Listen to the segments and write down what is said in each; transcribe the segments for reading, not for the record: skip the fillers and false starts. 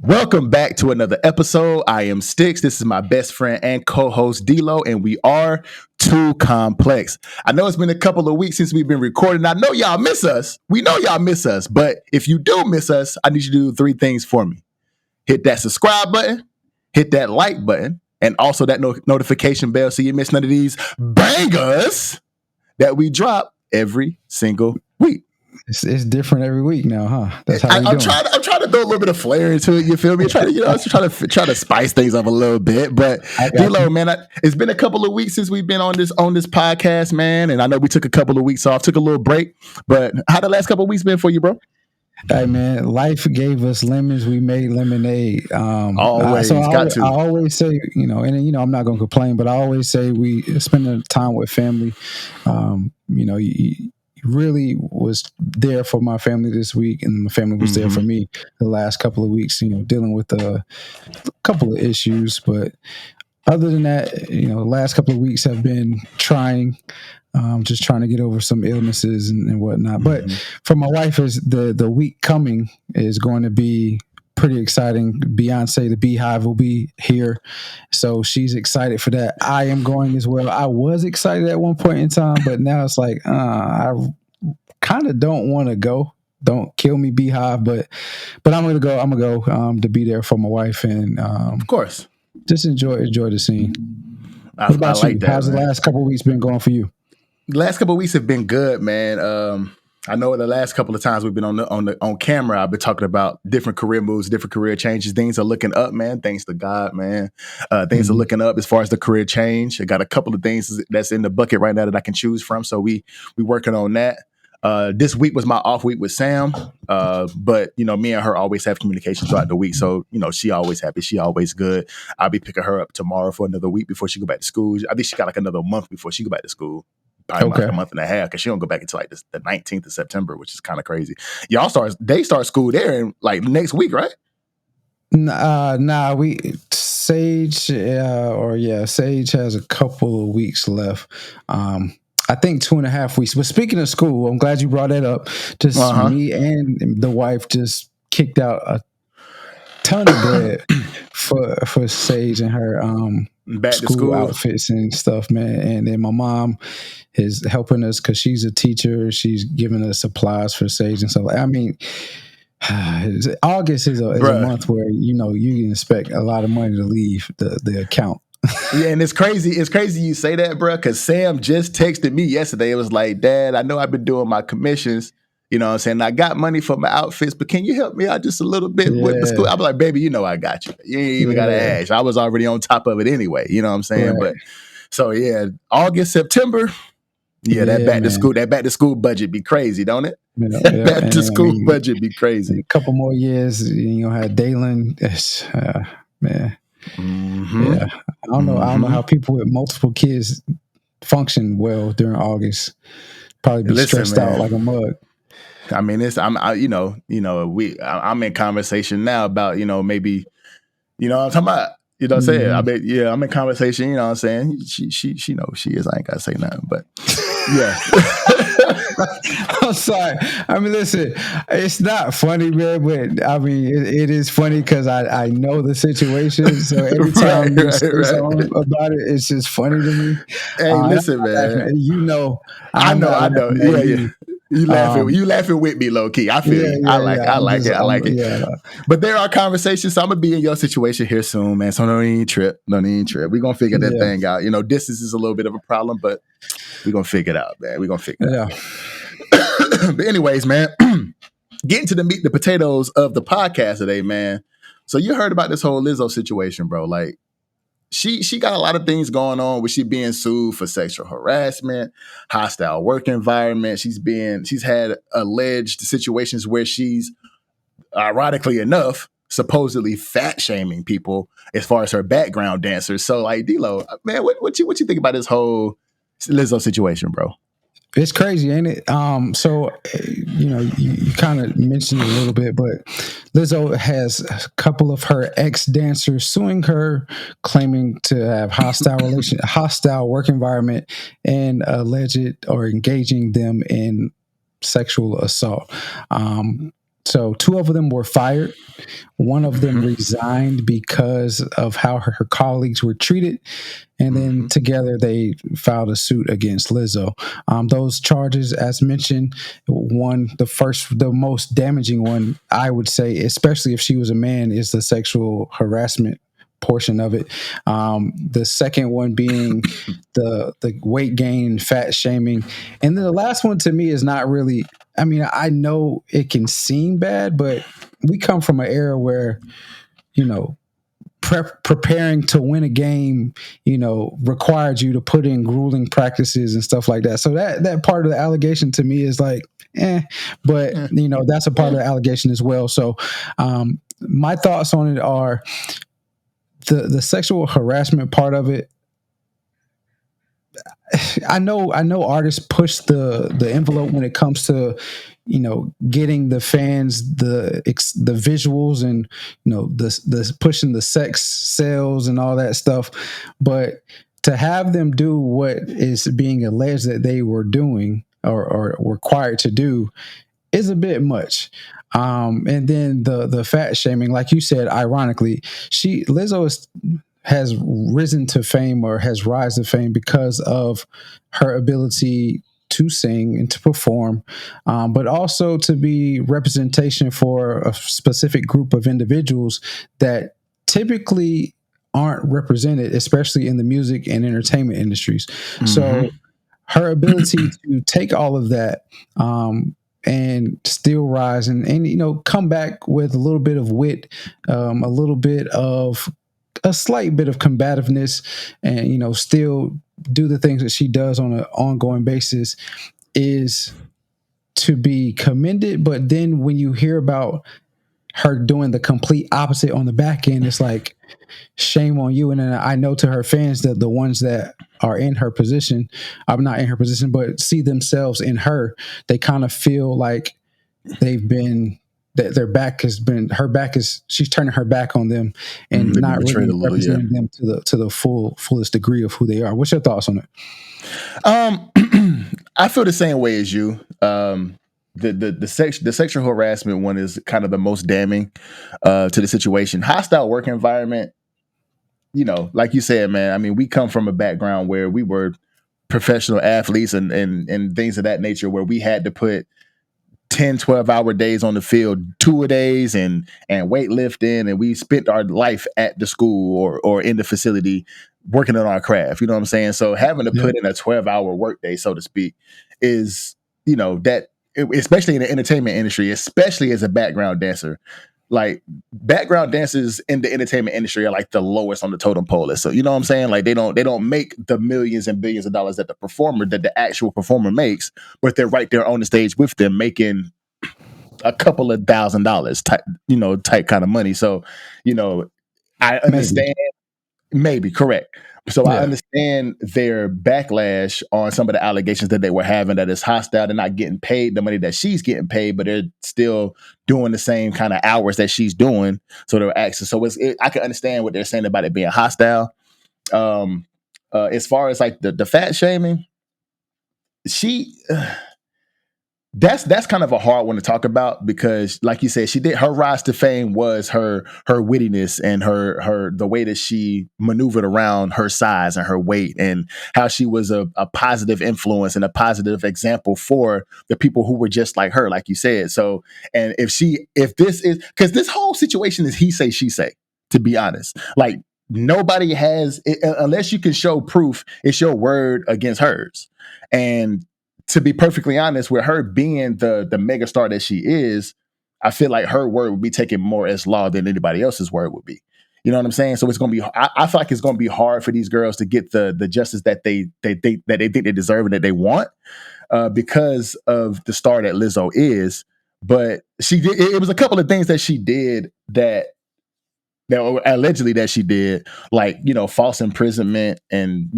Welcome back to another episode. I am Sticks. This is my best friend and co-host D-Lo, and we are Too Complex. I know it's been a couple of weeks since we've been recording. I know y'all miss us. We know y'all miss us, but if you do miss us, I need you to do three things for me. Hit that subscribe button, hit that like button, and also that notification bell so you miss none of these bangers that we drop every single week. It's different every week now, huh? That's how I'm trying to throw a little bit of flair into it. You feel me? Try to spice things up a little bit. But D-Lo, man, it's been a couple of weeks since we've been on this podcast, man. And I know we took a couple of weeks off, took a little break. But how the last couple of weeks been for you, bro? Hey man, life gave us lemons. We made lemonade. Always I always say, I'm not going to complain, but I always say we spend time with family. You really was there for my family this week, and my family was there for me the last couple of weeks, dealing with a couple of issues. But other than that, the last couple of weeks have been trying, just trying to get over some illnesses and whatnot. But for my wife, is the week coming is going to be pretty exciting. Beyonce, the Beehive will be here, so she's excited for that. I am going as well. I was excited at one point in time, but now it's like I kind of don't want to go. Don't kill me, Beehive, but I'm gonna go. I'm gonna go to be there for my wife and of course, just enjoy the scene. What about you? That, how's the last couple of weeks been going for you? The last couple of weeks have been good, man. I know the last couple of times we've been on camera, I've been talking about different career moves, different career changes. Things are looking up, man. Thanks to God, man. Things are looking up as far as the career change. I got a couple of things that's in the bucket right now that I can choose from. So we working on that. This week was my off week with Sam, but me and her always have communication throughout the week. So she always happy, she always good. I'll be picking her up tomorrow for another week before she go back to school. I think she got like another month before she go back to school. Probably like a month and a half, because she don't go back until like the 19th of September, which is kind of crazy. They start school there in like next week, right? Sage has a couple of weeks left. I think 2.5 weeks. But speaking of school, I'm glad you brought that up. Just me and the wife just kicked out a ton of bread for Sage and her back school to school outfits and stuff, man. And then my mom is helping us because she's a teacher. She's giving us supplies for Sage and stuff. I mean, August is a month where you can expect a lot of money to leave the account. Yeah, and it's crazy. It's crazy you say that, bro, because Sam just texted me yesterday. It was like, Dad, I know I've been doing my commissions. You know what I'm saying? I got money for my outfits, but can you help me out just a little bit with the school? I'm like, baby, I got you. You ain't even got to ask. I was already on top of it anyway. You know what I'm saying? Right. But so, yeah, August, September, that back to school budget be crazy, don't it? Back to school budget be crazy. A couple more years, have Dalen. Man. Yeah, I don't know how people with multiple kids function well during August. Probably be stressed out like a mug. I mean, I'm in conversation now about maybe I'm talking about what I'm saying. I bet I'm in conversation. You know what I'm saying? She knows she is. I ain't gotta say nothing, but yeah. I'm sorry. I mean, listen, it's not funny, man, but I mean, it is funny because I know the situation. So every time you say something about it, it's just funny to me. Hey, listen, man. I know. Yeah. You laughing with me, low key. I feel you. I like it. Yeah. But there are conversations. So I'm gonna be in your situation here soon, man. So don't even trip. We're gonna figure that thing out. Distance is a little bit of a problem, but we're gonna figure it out, man. We're gonna figure it out. But anyways, man, getting to the meat, the potatoes of the podcast today, man. So you heard about this whole Lizzo situation, bro. Like, she got a lot of things going on with she being sued for sexual harassment, hostile work environment. She's had alleged situations where she's, ironically enough, supposedly fat shaming people as far as her background dancers. So like, D-Lo, man, what you think about this whole Lizzo situation, bro? It's crazy, ain't it? So, you kind of mentioned it a little bit, but Lizzo has a couple of her ex-dancers suing her, claiming to have hostile work environment and alleged or engaging them in sexual assault. So 2 of them were fired. One of them resigned because of how her colleagues were treated. And then together they filed a suit against Lizzo. Those charges, as mentioned, the most damaging one, I would say, especially if she was a man, is the sexual harassment portion of it. The second one being the weight gain, fat shaming. And then the last one to me is not really, I mean, I know it can seem bad, but we come from an era where, preparing to win a game, required you to put in grueling practices and stuff like that. So that part of the allegation to me is like, but that's a part of the allegation as well. So my thoughts on it are the sexual harassment part of it. I know artists push the envelope when it comes to getting the fans the visuals and the pushing the sex sales and all that stuff, but to have them do what is being alleged that they were doing or required to do is a bit much. And then the fat shaming, like you said, ironically, Lizzo has risen to fame or has rise to fame because of her ability to sing and to perform, but also to be representation for a specific group of individuals that typically aren't represented, especially in the music and entertainment industries. So her ability to take all of that and still rise and come back with a little bit of wit, a slight bit of combativeness, and still do the things that she does on an ongoing basis is to be commended. But then when you hear about her doing the complete opposite on the back end, it's like, shame on you. And then I know to her fans that the ones that are in her position, I'm not in her position, but see themselves in her, they kind of feel like she's turning her back on them and not really representing them to the fullest degree of who they are. What's your thoughts on it? I feel the same way as you. The sexual harassment one is kind of the most damning to the situation. Hostile work environment, like you said, man, I mean, we come from a background where we were professional athletes and things of that nature, where we had to put 10, 12-hour days on the field, 2-a-days and weightlifting, and we spent our life at the school or in the facility working on our craft. You know what I'm saying? So having to put in a 12-hour workday, so to speak, is, that, especially in the entertainment industry, especially as a background dancer. Like, background dancers in the entertainment industry are like the lowest on the totem pole. So, you know what I'm saying? Like, they don't make the millions and billions of dollars that the actual performer makes, but they're right there on the stage with them making a couple of $1,000 type kind of money. So, I understand. Maybe correct. So I understand their backlash on some of the allegations that they were having, that it's hostile. They're not getting paid the money that she's getting paid, but they're still doing the same kind of hours that she's doing. So they're asking. So I can understand what they're saying about it being hostile. As far as like the fat shaming, that's kind of a hard one to talk about, because like you said, her rise to fame was her wittiness and the way that she maneuvered around her size and her weight, and how she was a positive influence and a positive example for the people who were just like her, like you said. So, and if this is, because this whole situation is he say, she say, to be honest, like, nobody has, unless you can show proof, it's your word against hers. And to be perfectly honest, with her being the megastar that she is, I feel like her word would be taken more as law than anybody else's word would be. You know what I'm saying? So it's going to be, I feel like it's going to be hard for these girls to get the justice that they think they deserve and that they want, because of the star that Lizzo is. But it was a couple of things that she did that allegedly that she did, like, false imprisonment and,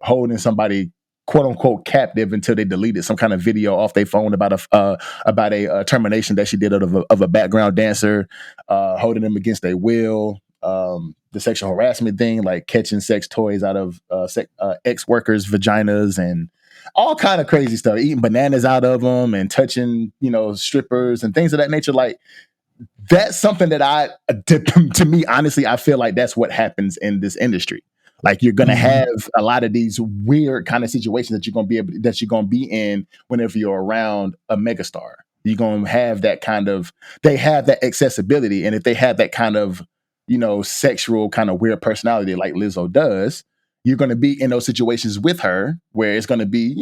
holding somebody quote unquote captive until they deleted some kind of video off their phone about a termination that she did of a background dancer, holding them against their will. The sexual harassment thing, like catching sex toys out of ex-workers' vaginas, and all kind of crazy stuff, eating bananas out of them and touching, strippers and things of that nature. Like, that's something that to me, honestly, I feel like that's what happens in this industry. Like, you're going to have a lot of these weird kind of situations that you're going to be in whenever you're around a megastar. You're going to have that kind of, they have that accessibility. And if they have that kind of, sexual kind of weird personality like Lizzo does, you're going to be in those situations with her where it's going to be,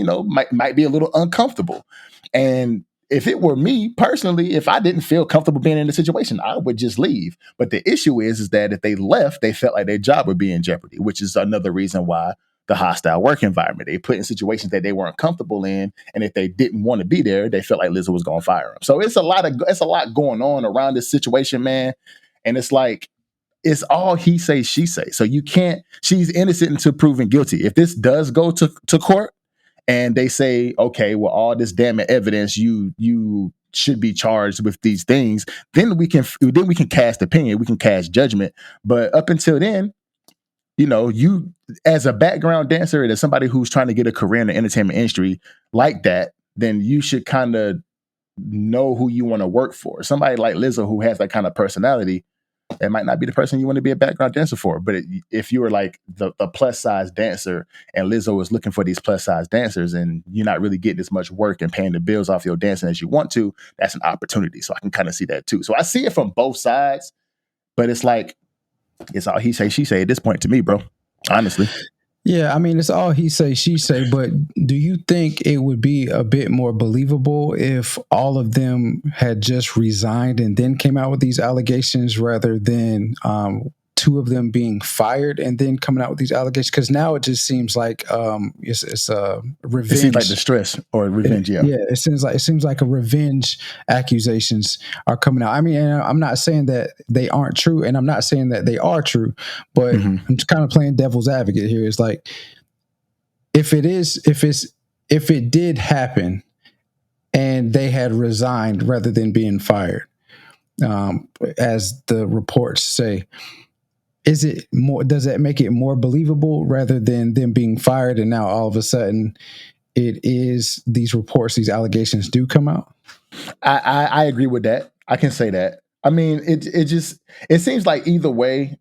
might be a little uncomfortable. And if it were me personally, if I didn't feel comfortable being in the situation, I would just leave. But the issue is that if they left, they felt like their job would be in jeopardy, which is another reason why the hostile work environment. They put in situations that they weren't comfortable in, and if they didn't want to be there, they felt like Lizzo was going to fire them. So it's a lot going on around this situation, man. And it's like, it's all he say, she say. So you can't. She's innocent until proven guilty. If this does go to court, and they say, okay, well, all this damn evidence, you should be charged with these things, then we can cast opinion, we can cast judgment. But up until then, you as a background dancer and as somebody who's trying to get a career in the entertainment industry like that, then you should kind of know who you want to work for. Somebody like Lizzo who has that kind of personality, that might not be the person you want to be a background dancer for. But if you were like the plus size dancer and Lizzo is looking for these plus size dancers and you're not really getting as much work and paying the bills off your dancing as you want to, that's an opportunity. So I can kind of see that too. So I see it from both sides, but it's like, it's all he say, she say at this point to me, bro. Honestly. Yeah, I mean, it's all he say, she say, but do you think it would be a bit more believable if all of them had just resigned and then came out with these allegations rather than two of them being fired and then coming out with these allegations? Because now it just seems like it's a revenge. It seems like distress or revenge, yeah. Yeah, it seems like a revenge accusations are coming out. I mean, and I'm not saying that they aren't true, and I'm not saying that they are true, but I'm just kind of playing devil's advocate here. It's like, if it did happen and they had resigned rather than being fired, as the reports say, does that make it more believable rather than them being fired and now all of a sudden it is these reports, these allegations do come out? I agree with that. I can say that. I mean, it seems like either way,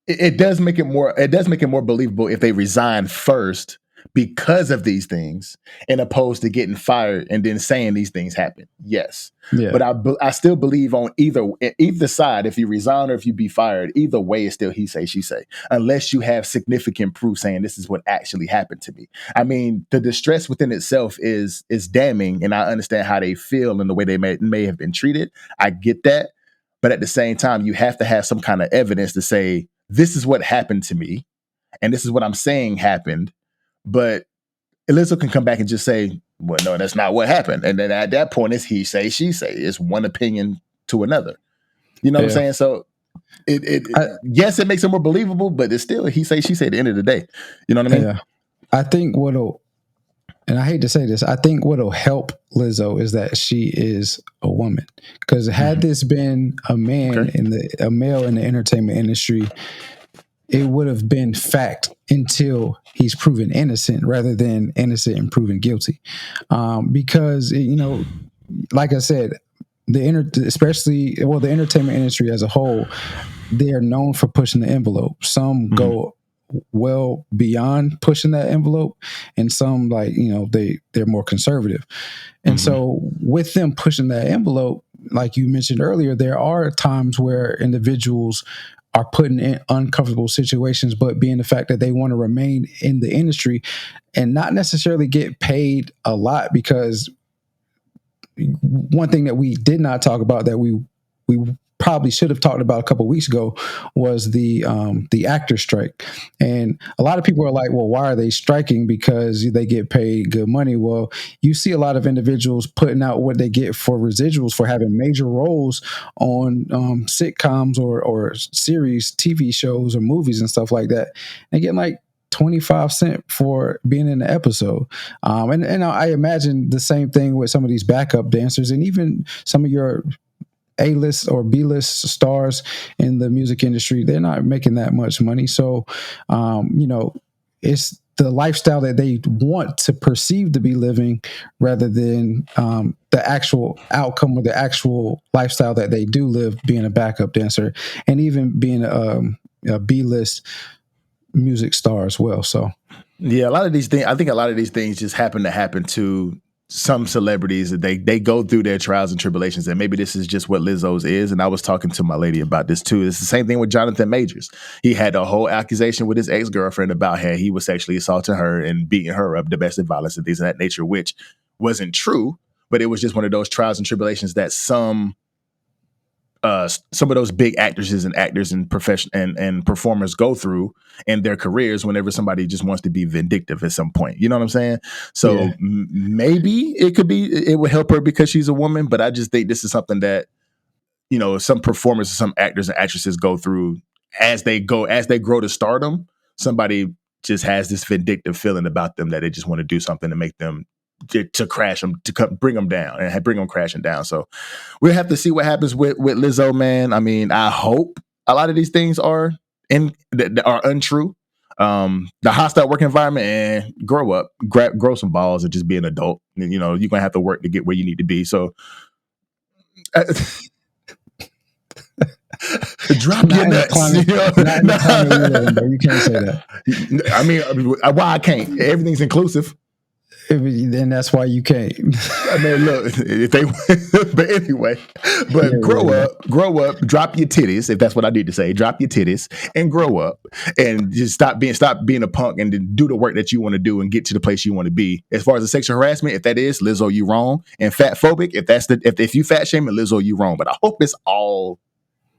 it does make it more believable if they resign first because of these things, and opposed to getting fired and then saying these things happen. Yes. Yeah. But I still believe on either side, if you resign or if you be fired, either way it's still he say, she say, unless you have significant proof saying this is what actually happened to me. I mean, the distress within itself is damning, and I understand how they feel and the way they may have been treated. I get that. But at the same time, you have to have some kind of evidence to say, this is what happened to me, and this is what I'm saying happened. But Lizzo can come back and just say, well, no, that's not what happened. And then at that point, it's he say, she say. It's one opinion to another. You know what I'm saying? So yes, it makes it more believable, but it's still he say, she say at the end of the day. You know what I mean? Yeah. I think and I hate to say this, I think what'll help Lizzo is that she is a woman. Because had this been a man a male in the entertainment industry, it would have been fact until he's proven innocent rather than innocent and proven guilty. Because, like I said, the entertainment industry as a whole, they are known for pushing the envelope. Some go well beyond pushing that envelope, and some, like, they're more conservative. And so with them pushing that envelope, like you mentioned earlier, there are times where individuals are put in uncomfortable situations, but being the fact that they want to remain in the industry and not necessarily get paid a lot. Because one thing that we did not talk about that we probably should have talked about a couple of weeks ago was the actor strike. And a lot of people are like, well, why are they striking? Because they get paid good money. Well, you see a lot of individuals putting out what they get for residuals for having major roles on sitcoms or series, TV shows or movies and stuff like that. They get like 25 cents for being in the episode. And I imagine the same thing with some of these backup dancers and even some of your A-list or B-list stars in the music industry. They're not making that much money. So, it's the lifestyle that they want to perceive to be living rather than the actual outcome or the actual lifestyle that they do live, being a backup dancer and even being a B-list music star as well. So yeah, a lot of these things, I think a lot of these things just happen to some celebrities that they go through their trials and tribulations, and maybe this is just what Lizzo's is. And I was talking to my lady about this too. It's the same thing with Jonathan Majors. He had a whole accusation with his ex-girlfriend about how he was sexually assaulting her and beating her up, domestic violence and things of that nature, which wasn't true, but it was just one of those trials and tribulations that some of those big actresses and actors and and performers go through in their careers whenever somebody just wants to be vindictive at some point. You know what I'm saying? So maybe it would help her because she's a woman, but I just think this is something that, you know, some performers, some actors and actresses go through as they grow to stardom. Somebody just has this vindictive feeling about them that they just want to do something to make them to crash them, to bring them down and bring them crashing down. So we'll have to see what happens with Lizzo, man. I mean, I hope a lot of these things are untrue. The hostile work environment, and grow up, grow some balls, and just be an adult. And, you know, you're gonna have to work to get where you need to be. So drop your nuts. You can't say that. I mean, why I can't? Everything's inclusive. And that's why you can't. I mean, look, if they, but anyway, grow up, drop your titties. If that's what I need to say, drop your titties and grow up, and just stop being a punk and then do the work that you want to do and get to the place you want to be. As far as the sexual harassment, if that is Lizzo, you wrong, and fat phobic, if you fat shaming Lizzo, you wrong. But I hope it's all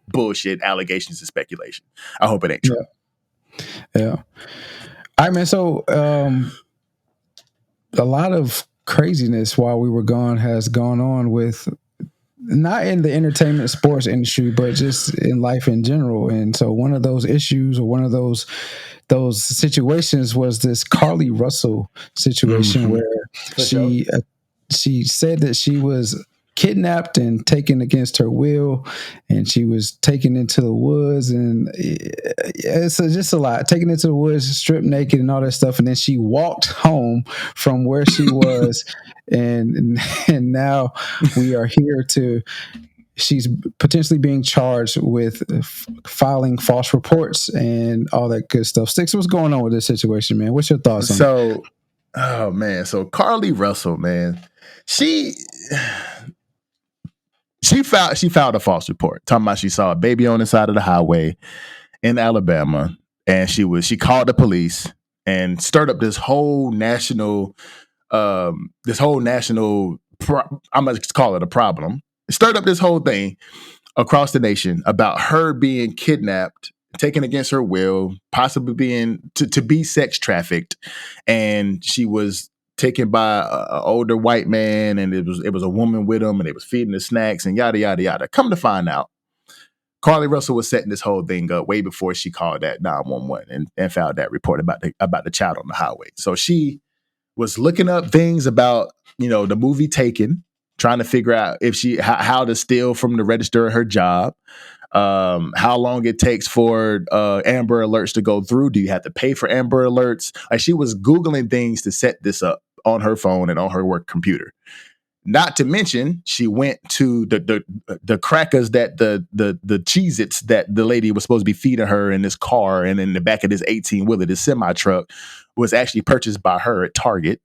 bullshit allegations and speculation. I hope it ain't true. Yeah. All right, man. So, a lot of craziness while we were gone has gone on with, not in the entertainment sports industry, but just in life in general. And so one of those issues, or one of those situations, was this Carlee Russell situation, where she said that she was kidnapped and taken against her will, and she was taken into the woods, and it's just a lot, taken into the woods, stripped naked and all that stuff, and then she walked home from where she was, and now we are here she's potentially being charged with filing false reports and all that good stuff. Sticks, what's going on with this situation, man? What's your thoughts on it? Oh man, so Carlee Russell, man, she filed a false report talking about she saw a baby on the side of the highway in Alabama, and she called the police and stirred up this whole national I'm gonna call it a problem. Stirred up this whole thing across the nation about her being kidnapped, taken against her will, possibly being to be sex trafficked, and she was taken by an older white man, and it was a woman with him, and they was feeding the snacks and yada yada yada. Come to find out, Carlee Russell was setting this whole thing up way before she called that 911 and filed that report about the child on the highway. So she was looking up things about, you know, the movie Taken, trying to figure out if how to steal from the register of her job, how long it takes for Amber Alerts to go through. Do you have to pay for Amber Alerts? Like, she was Googling things to set this up on her phone and on her work computer. Not to mention, she went to the crackers that the Cheez-Its that the lady was supposed to be feeding her in this car, and in the back of this 18-wheeler, this semi-truck, was actually purchased by her at Target.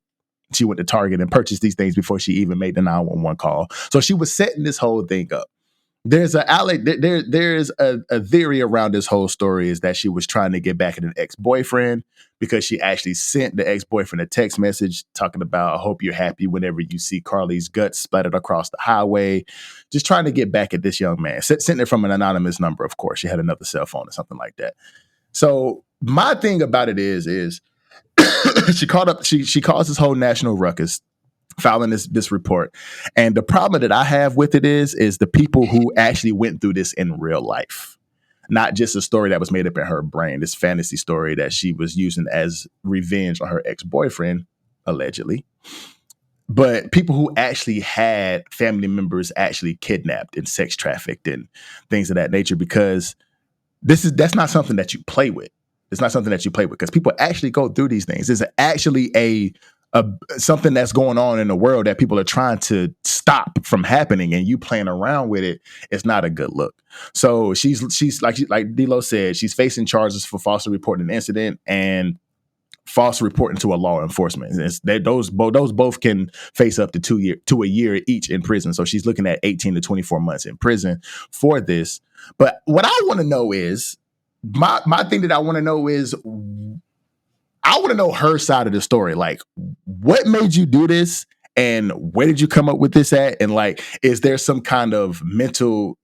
She went to Target and purchased these things before she even made the 911 call. So she was setting this whole thing up. There's a theory around this whole story, is that she was trying to get back at an ex-boyfriend, because she actually sent the ex-boyfriend a text message talking about, I hope you're happy whenever you see Carlee's guts splattered across the highway. Just trying to get back at this young man. Sent it from an anonymous number, of course. She had another cell phone or something like that. So my thing about it is she caused this whole national ruckus filing this report. And the problem that I have with it is the people who actually went through this in real life, not just a story that was made up in her brain, this fantasy story that she was using as revenge on her ex-boyfriend, allegedly. But people who actually had family members actually kidnapped and sex trafficked and things of that nature, because that's not something that you play with. It's not something that you play with, because people actually go through these things. It's actually a something that's going on in the world that people are trying to stop from happening, and you playing around with it is not a good look. So she's like D-Lo said, she's facing charges for falsely reporting an incident and false reporting to a law enforcement. Those both can face up to a year each in prison. So she's looking at 18 to 24 months in prison for this. But what I want to know is, my thing that I want to know is, I want to know her side of the story. Like, what made you do this? And where did you come up with this at? And like, is there some kind of mental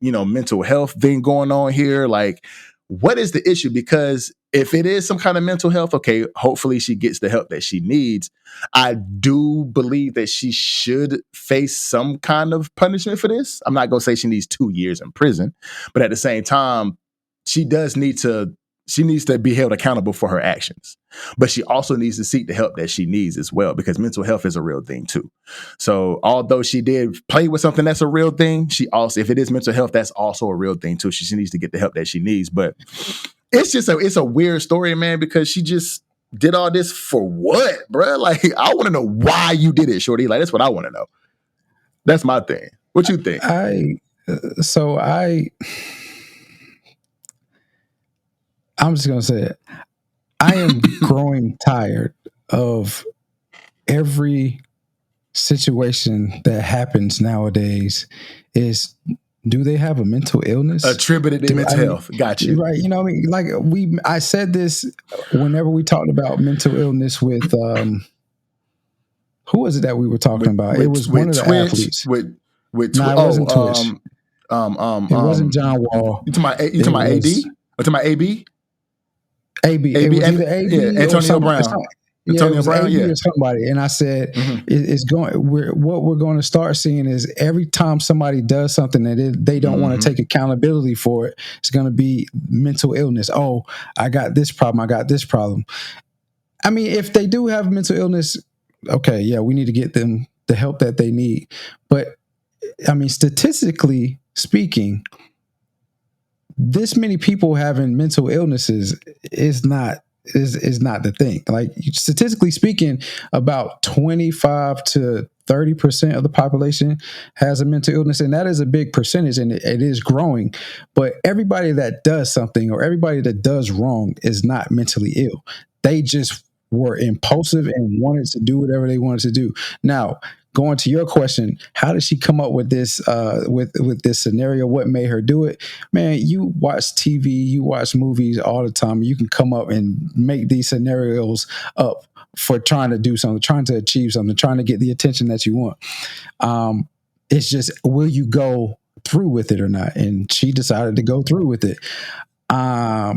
health thing going on here? Like, what is the issue? Because if it is some kind of mental health, okay, hopefully she gets the help that she needs. I do believe that she should face some kind of punishment for this. I'm not going to say she needs 2 years in prison, but at the same time, she needs to be held accountable for her actions. But she also needs to seek the help that she needs as well, because mental health is a real thing too. So although she did play with something that's a real thing, she also, if it is mental health, that's also a real thing too. She needs to get the help that she needs. But it's a weird story, man, because she just did all this for what, bro? Like, I want to know why you did it, Shorty. Like, that's what I want to know. That's my thing. What you think? I'm just going to say it. I am growing tired of every situation that happens nowadays is, do they have a mental illness? Attributed to mental health. Got you. Right. You know what I mean? Like I said this whenever we talked about mental illness with, who was it that we were talking about? It was one of the Twitch, athletes. With it wasn't Twitch. It wasn't John Wall. You talking about AD? Or talking about AB? AB. It was either AB or Antonio Brown. Antonio Brown, or somebody. And I said, what we're going to start seeing is every time somebody does something that they don't want to take accountability for it, it's going to be mental illness. Oh, I got this problem. I mean, if they do have mental illness, okay, yeah, we need to get them the help that they need. But I mean, statistically speaking, this many people having mental illnesses is not the thing. Like, statistically speaking, about 25 to 30% of the population has a mental illness, and that is a big percentage, and it is growing. But everybody that does something or everybody that does wrong is not mentally ill. They just were impulsive and wanted to do whatever they wanted to do. Now, going to your question, how did she come up with this with this scenario? What made her do it? Man, you watch TV, you watch movies all the time. You can come up and make these scenarios up for trying to do something, trying to achieve something, trying to get the attention that you want. It's just, will you go through with it or not? And she decided to go through with it. I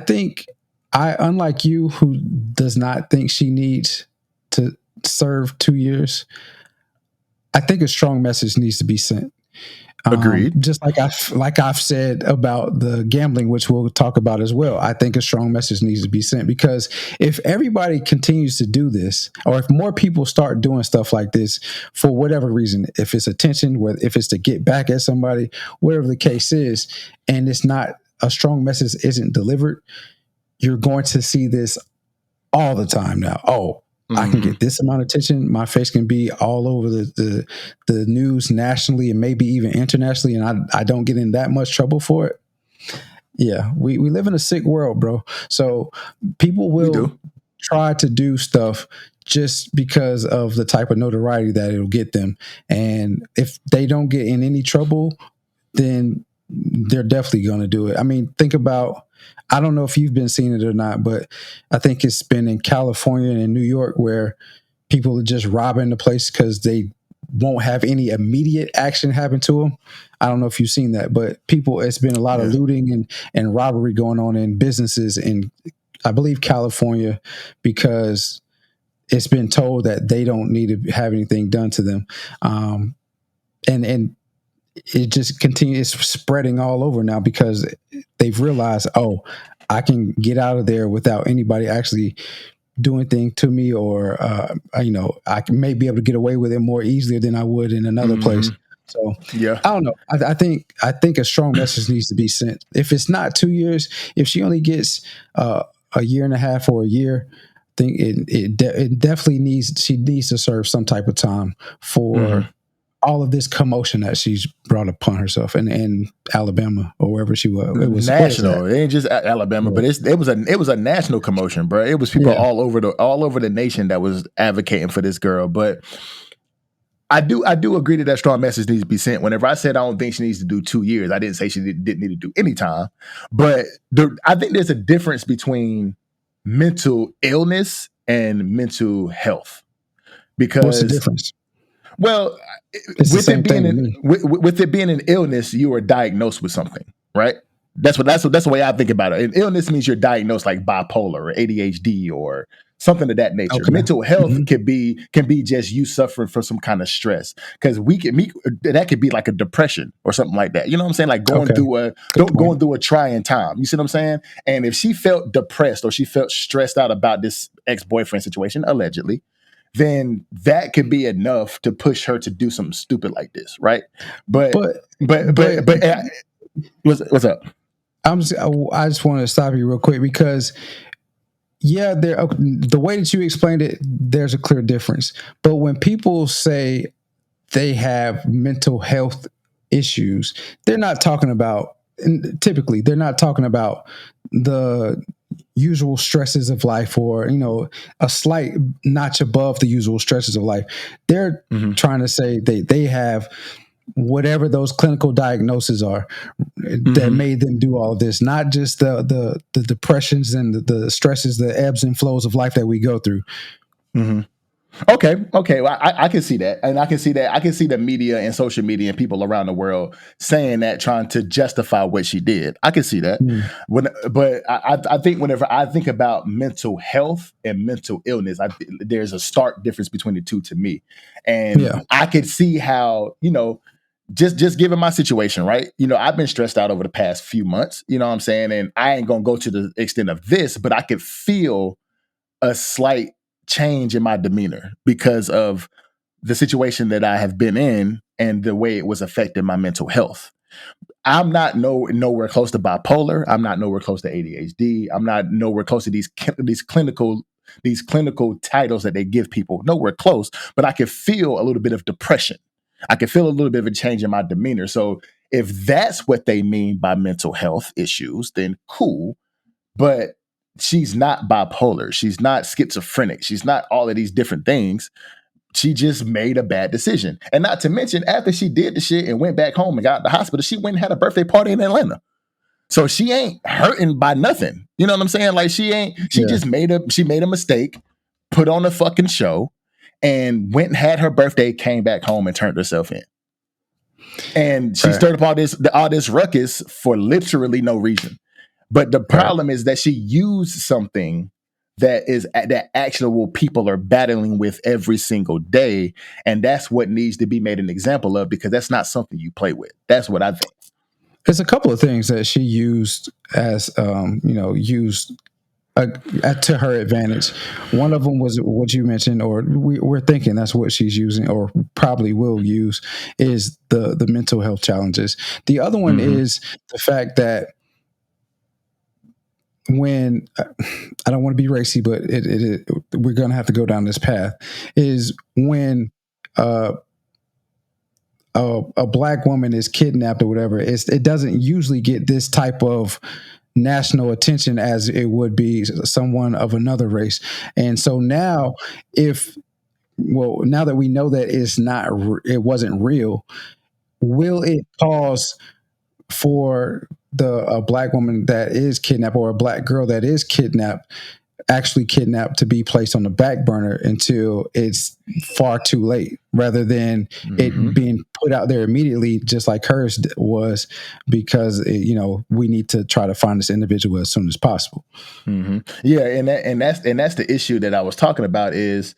think unlike you, who does not think she needs to serve 2 years, I think a strong message needs to be sent. Agreed. Just like I've said about the gambling, which we'll talk about as well. I think a strong message needs to be sent, because if everybody continues to do this, or if more people start doing stuff like this for whatever reason, if it's attention, if it's to get back at somebody, whatever the case is, and it's not, a strong message isn't delivered, you're going to see this all the time now. Oh, I can get this amount of attention. My face can be all over the news nationally and maybe even internationally, and I don't get in that much trouble for it. Yeah, we live in a sick world, bro. So people will try to do stuff just because of the type of notoriety that it'll get them. And if they don't get in any trouble, then they're definitely going to do it. I mean, think about, I don't know if you've been seeing it or not, but I think it's been in California and in New York where people are just robbing the place because they won't have any immediate action happen to them. I don't know if you've seen that, but it's been a lot of looting and robbery going on in businesses in, I believe, California, because it's been told that they don't need to have anything done to them. And it just continues spreading all over now because they've realized, oh, I can get out of there without anybody actually doing anything to me, or I may be able to get away with it more easily than I would in another place. So I don't know. I think a strong message needs to be sent. If it's not 2 years, if she only gets a year and a half or a year, I think it definitely she needs to serve some type of time for all of this commotion that she's brought upon herself in Alabama or wherever she was. It was national. It ain't just Alabama, but it was a national commotion, bro. It was people all over the nation that was advocating for this girl. But I do agree that strong message needs to be sent. Whenever I said I don't think she needs to do 2 years, I didn't say she didn't need to do any time. But I think there's a difference between mental illness and mental health. Because what's the difference? Well, with it being an illness, you are diagnosed with something, right? That's the way I think about it. An illness means you're diagnosed like bipolar or ADHD or something of that nature. Okay. Mental health can be just you suffering from some kind of stress, because that could be like a depression or something like that. You know what I'm saying? Like going through a trying time. You see what I'm saying? And if she felt depressed or she felt stressed out about this ex-boyfriend situation, allegedly, then that could be enough to push her to do something stupid like this, right? But what's up? I just want to stop you real quick, because the way that you explained it, there's a clear difference. But when people say they have mental health issues, they're not talking about the usual stresses of life, or a slight notch above the usual stresses of life. They're trying to say they have whatever those clinical diagnoses are that made them do all of this, not just the depressions and the stresses, the ebbs and flows of life that we go through. Okay. Well, I can see that. And I can see the media and social media and people around the world saying that, trying to justify what she did. I can see that. But I think whenever I think about mental health and mental illness, there's a stark difference between the two to me. And I could see how, just given my situation, right? I've been stressed out over the past few months, you know what I'm saying? And I ain't going to go to the extent of this, but I could feel a slight change in my demeanor because of the situation that I have been in and the way it was affecting my mental health. I'm not nowhere close to bipolar. I'm not nowhere close to ADHD. I'm not nowhere close to these clinical titles that they give people. Nowhere close, but I could feel a little bit of depression. I could feel a little bit of a change in my demeanor. So if that's what they mean by mental health issues, then cool. But she's not bipolar. She's not schizophrenic. She's not all of these different things. She just made a bad decision. And not to mention, after she did the shit and went back home and got out the hospital, she went and had a birthday party in Atlanta. So she ain't hurting by nothing. You know what I'm saying? Like she just made a mistake, put on a fucking show, and went and had her birthday, came back home and turned herself in. And she stirred up all this ruckus for literally no reason. But the problem is that she used something that actual people are battling with every single day. And that's what needs to be made an example of, because that's not something you play with. That's what I think. There's a couple of things that she used as, to her advantage. One of them was what you mentioned, or we're thinking that's what she's using, or probably will use, is the mental health challenges. The other one is the fact that when I don't want to be racy, but we're going to have to go down this path, is when a black woman is kidnapped or whatever, it doesn't usually get this type of national attention as it would be someone of another race. And so now now that we know that it wasn't real, will it cause for a black woman that is kidnapped, or a black girl that is actually kidnapped, to be placed on the back burner until it's far too late, rather than it being put out there immediately, just like hers was, because we need to try to find this individual as soon as possible. Yeah, and that's the issue that I was talking about, is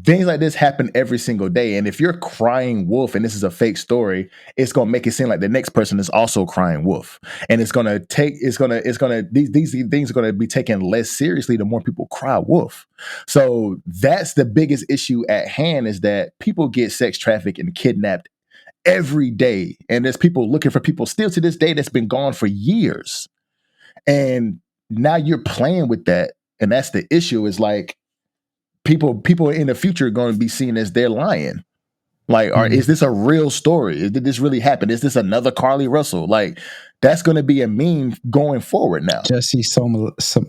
things like this happen every single day. And if you're crying wolf and this is a fake story, it's going to make it seem like the next person is also crying wolf. And these things are going to be taken less seriously the more people cry wolf. So that's the biggest issue at hand, is that people get sex trafficked and kidnapped every day. And there's people looking for people still to this day that's been gone for years. And now you're playing with that. And that's the issue, is like, people in the future are going to be seen as they're lying. Like, is this a real story? Did this really happen? Is this another Carlee Russell? Like, that's going to be a meme going forward now. Jesse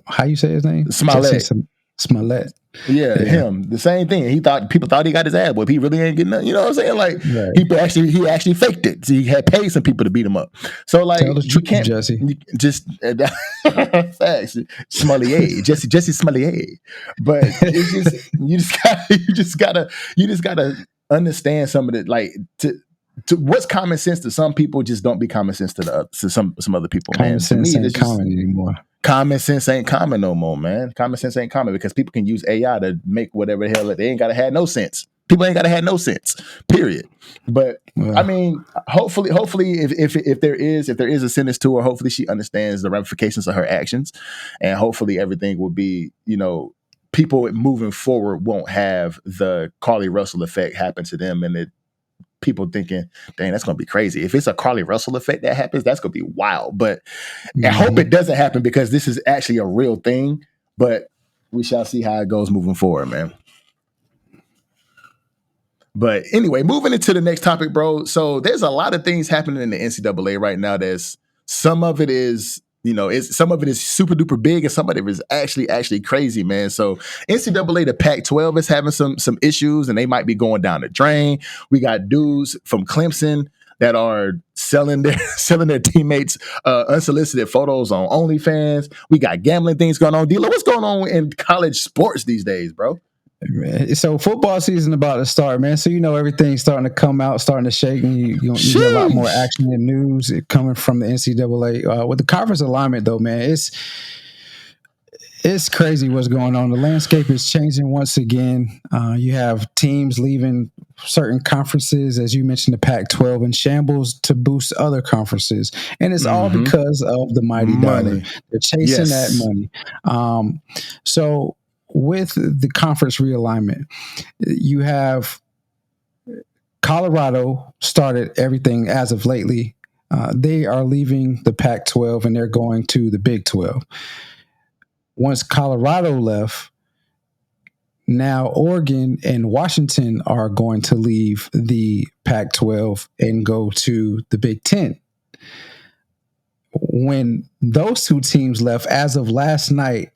how you say his name? Smollett. Smollett. Yeah, him. The same thing. People thought he got his ass, but he really ain't getting nothing. You know what I'm saying? Like, he actually faked it. So he had paid some people to beat him up. So like, you can't, Jesse. Just facts. Smollett, Jesse Smollett. But it's just you just gotta understand some of it. Like, to what's common sense to some people just don't be common sense to some other people. Common sense ain't common anymore. Common sense ain't common no more, man. Common sense ain't common because people can use AI to make whatever the hell. They ain't gotta have no sense. People ain't gotta have no sense. Period. But I mean, hopefully, if there is a sentence to her, hopefully she understands the ramifications of her actions, and hopefully everything will be, people moving forward won't have the Carlee Russell effect happen to them, and people thinking, dang, that's going to be crazy. If it's a Carlee Russell effect that happens, that's going to be wild. But I hope it doesn't happen, because this is actually a real thing. But we shall see how it goes moving forward, man. But anyway, moving into the next topic, bro. So there's a lot of things happening in the NCAA right now. Some of it is super duper big, and some of it is actually crazy, man. So NCAA, the Pac-12 is having some issues, and they might be going down the drain. We got dudes from Clemson that are selling their teammates unsolicited photos on OnlyFans. We got gambling things going on. D-Lo, what's going on in college sports these days, bro? So football season about to start, man. So everything's starting to come out, starting to shake, and you get a lot more action and news coming from the NCAA. With the conference alignment, though, man, it's crazy what's going on. The landscape is changing once again. You have teams leaving certain conferences, as you mentioned, the Pac-12 in shambles to boost other conferences, and it's all because of the mighty dollar. They're chasing that money. So with the conference realignment, you have Colorado started everything as of lately. They are leaving the Pac-12 and they're going to the Big 12. Once Colorado left, now Oregon and Washington are going to leave the Pac-12 and go to the Big 10. When those two teams left, as of last night,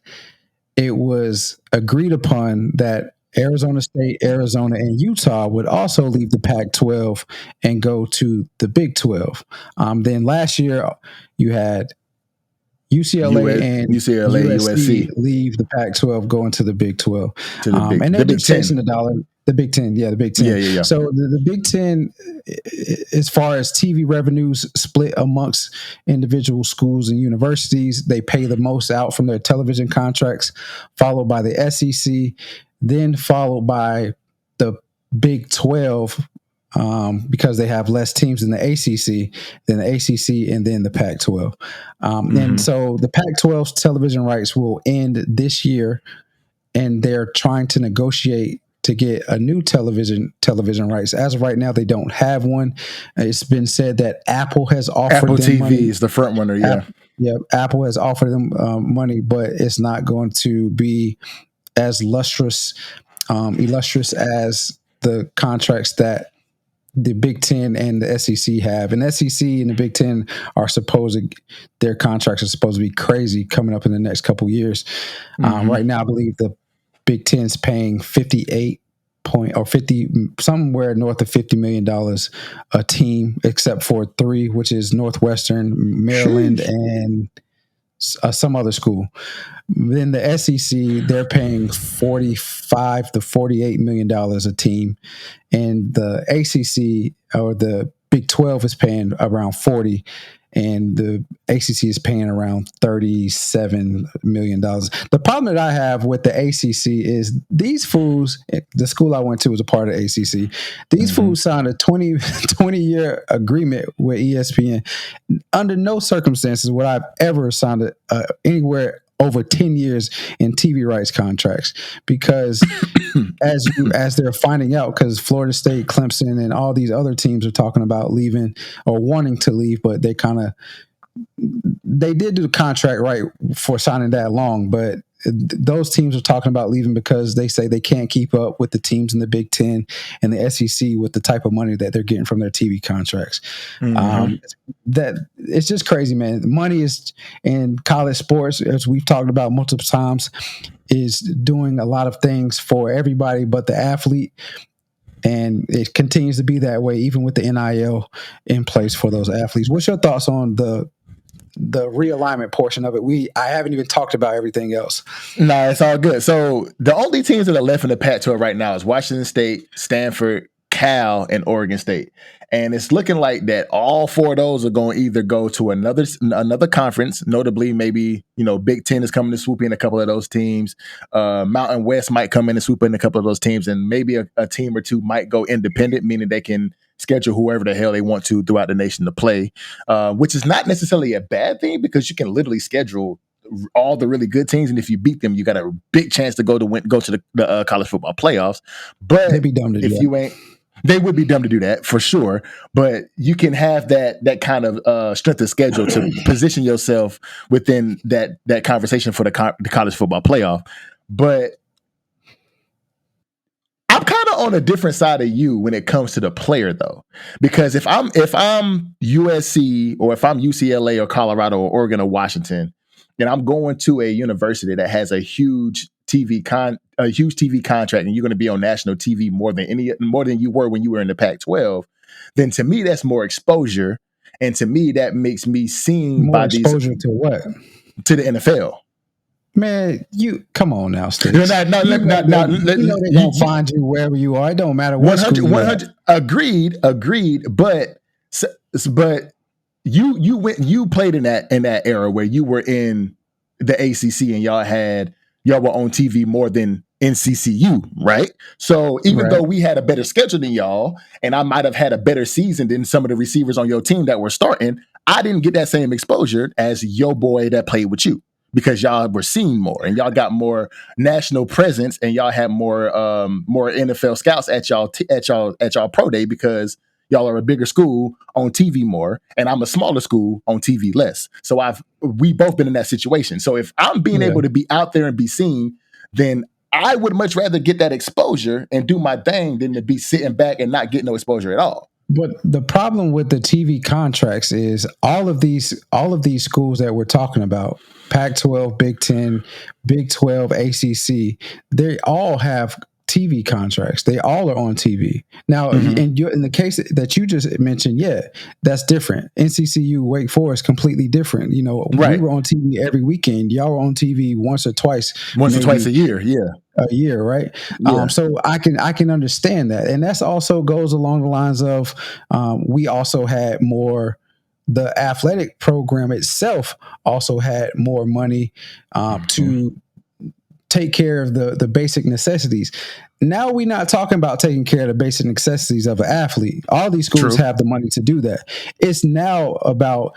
it was agreed upon that Arizona State, Arizona, and Utah would also leave the Pac-12 and go to the Big 12. Then last year, you had UCLA and USC leave the Pac-12, going to the Big 12. And they're just chasing the dollar. The Big Ten, the Big Ten. Yeah. So the Big Ten, as far as TV revenues split amongst individual schools and universities, they pay the most out from their television contracts, followed by the SEC, then followed by the Big 12, because they have less teams than the ACC, and then the Pac-12. And so the Pac-12's television rights will end this year, and they're trying to negotiate to get a new television rights. As of right now, they don't have one. It's been said that Apple has offered Apple them TV money. is the front runner, Apple has offered them money, but it's not going to be as illustrious as the contracts that the Big Ten and the SEC have. And the SEC and the Big Ten their contracts are supposed to be crazy coming up in the next couple years. Right now, I believe the Big Ten's paying somewhere north of $50 million a team, except for three, which is Northwestern, Maryland, and some other school. Then the SEC, they're paying $45 to $48 million a team, and the ACC or the Big 12 is paying around 40, and the ACC is paying around $37 million. The problem that I have with the ACC is these fools, the school I went to was a part of ACC, these fools signed a 20-year agreement with ESPN. Under no circumstances would I have ever signed anywhere over 10 years in TV rights contracts, because as they're finding out, because Florida State, Clemson, and all these other teams are talking about leaving or wanting to leave, but they did do the contract right for signing that long, but those teams are talking about leaving because they say they can't keep up with the teams in the Big Ten and the SEC with the type of money that they're getting from their TV contracts. That it's just crazy, man. Money is in college sports, as we've talked about multiple times, is doing a lot of things for everybody but the athlete. And it continues to be that way, even with the NIL in place for those athletes. What's your thoughts on the realignment portion of it? I haven't even talked about everything else. No, it's all good. So the only teams that are left in the Pac-12 right now is Washington State, Stanford, Cal, and Oregon State. And it's looking like that all four of those are going to either go to another conference, notably maybe, Big Ten is coming to swoop in a couple of those teams. Mountain West might come in and swoop in a couple of those teams, and maybe a team or two might go independent, meaning they can schedule whoever the hell they want to throughout the nation to play, which is not necessarily a bad thing, because you can literally schedule all the really good teams, and if you beat them, you got a big chance to go to the college football playoffs. But they'd be dumb to do that. They would be dumb to do that for sure. But you can have that kind of strength of schedule to position yourself within that conversation for the college football playoff. But I'm kind of on a different side of you when it comes to the player, though, because if I'm USC or if I'm UCLA or Colorado or Oregon or Washington, and I'm going to a university that has a huge TV contract, and you're going to be on national TV more than you were when you were in the Pac-12, then to me that's more exposure, and to me that makes me seen by these exposure to what? To the NFL. Man, you come on now, Steve. They won't find you wherever you are. It don't matter what 100 agreed. But you played in that era where you were in the ACC and y'all were on TV more than NCCU, right? So even though we had a better schedule than y'all, and I might have had a better season than some of the receivers on your team that were starting, I didn't get that same exposure as your boy that played with you, because y'all were seen more and y'all got more national presence and y'all had more NFL scouts at y'all pro day, because y'all are a bigger school on TV more, and I'm a smaller school on TV less. So we both been in that situation. So if I'm being able to be out there and be seen, then I would much rather get that exposure and do my thing than to be sitting back and not get no exposure at all. But the problem with the TV contracts is all of these schools that we're talking about, Pac-12, Big Ten, Big 12, ACC, they all have TV contracts. They all are on TV. Now, in the case that you just mentioned, that's different. NCCU, Wake Forest, completely different. We were on TV every weekend. Y'all were on TV once or twice a year. Yeah. A year, right? Yeah. So I can understand that. And that's also goes along the lines of we also had more, the athletic program itself also had more money to take care of the basic necessities. Now we're not talking about taking care of the basic necessities of an athlete. All these schools have the money to do that. It's now about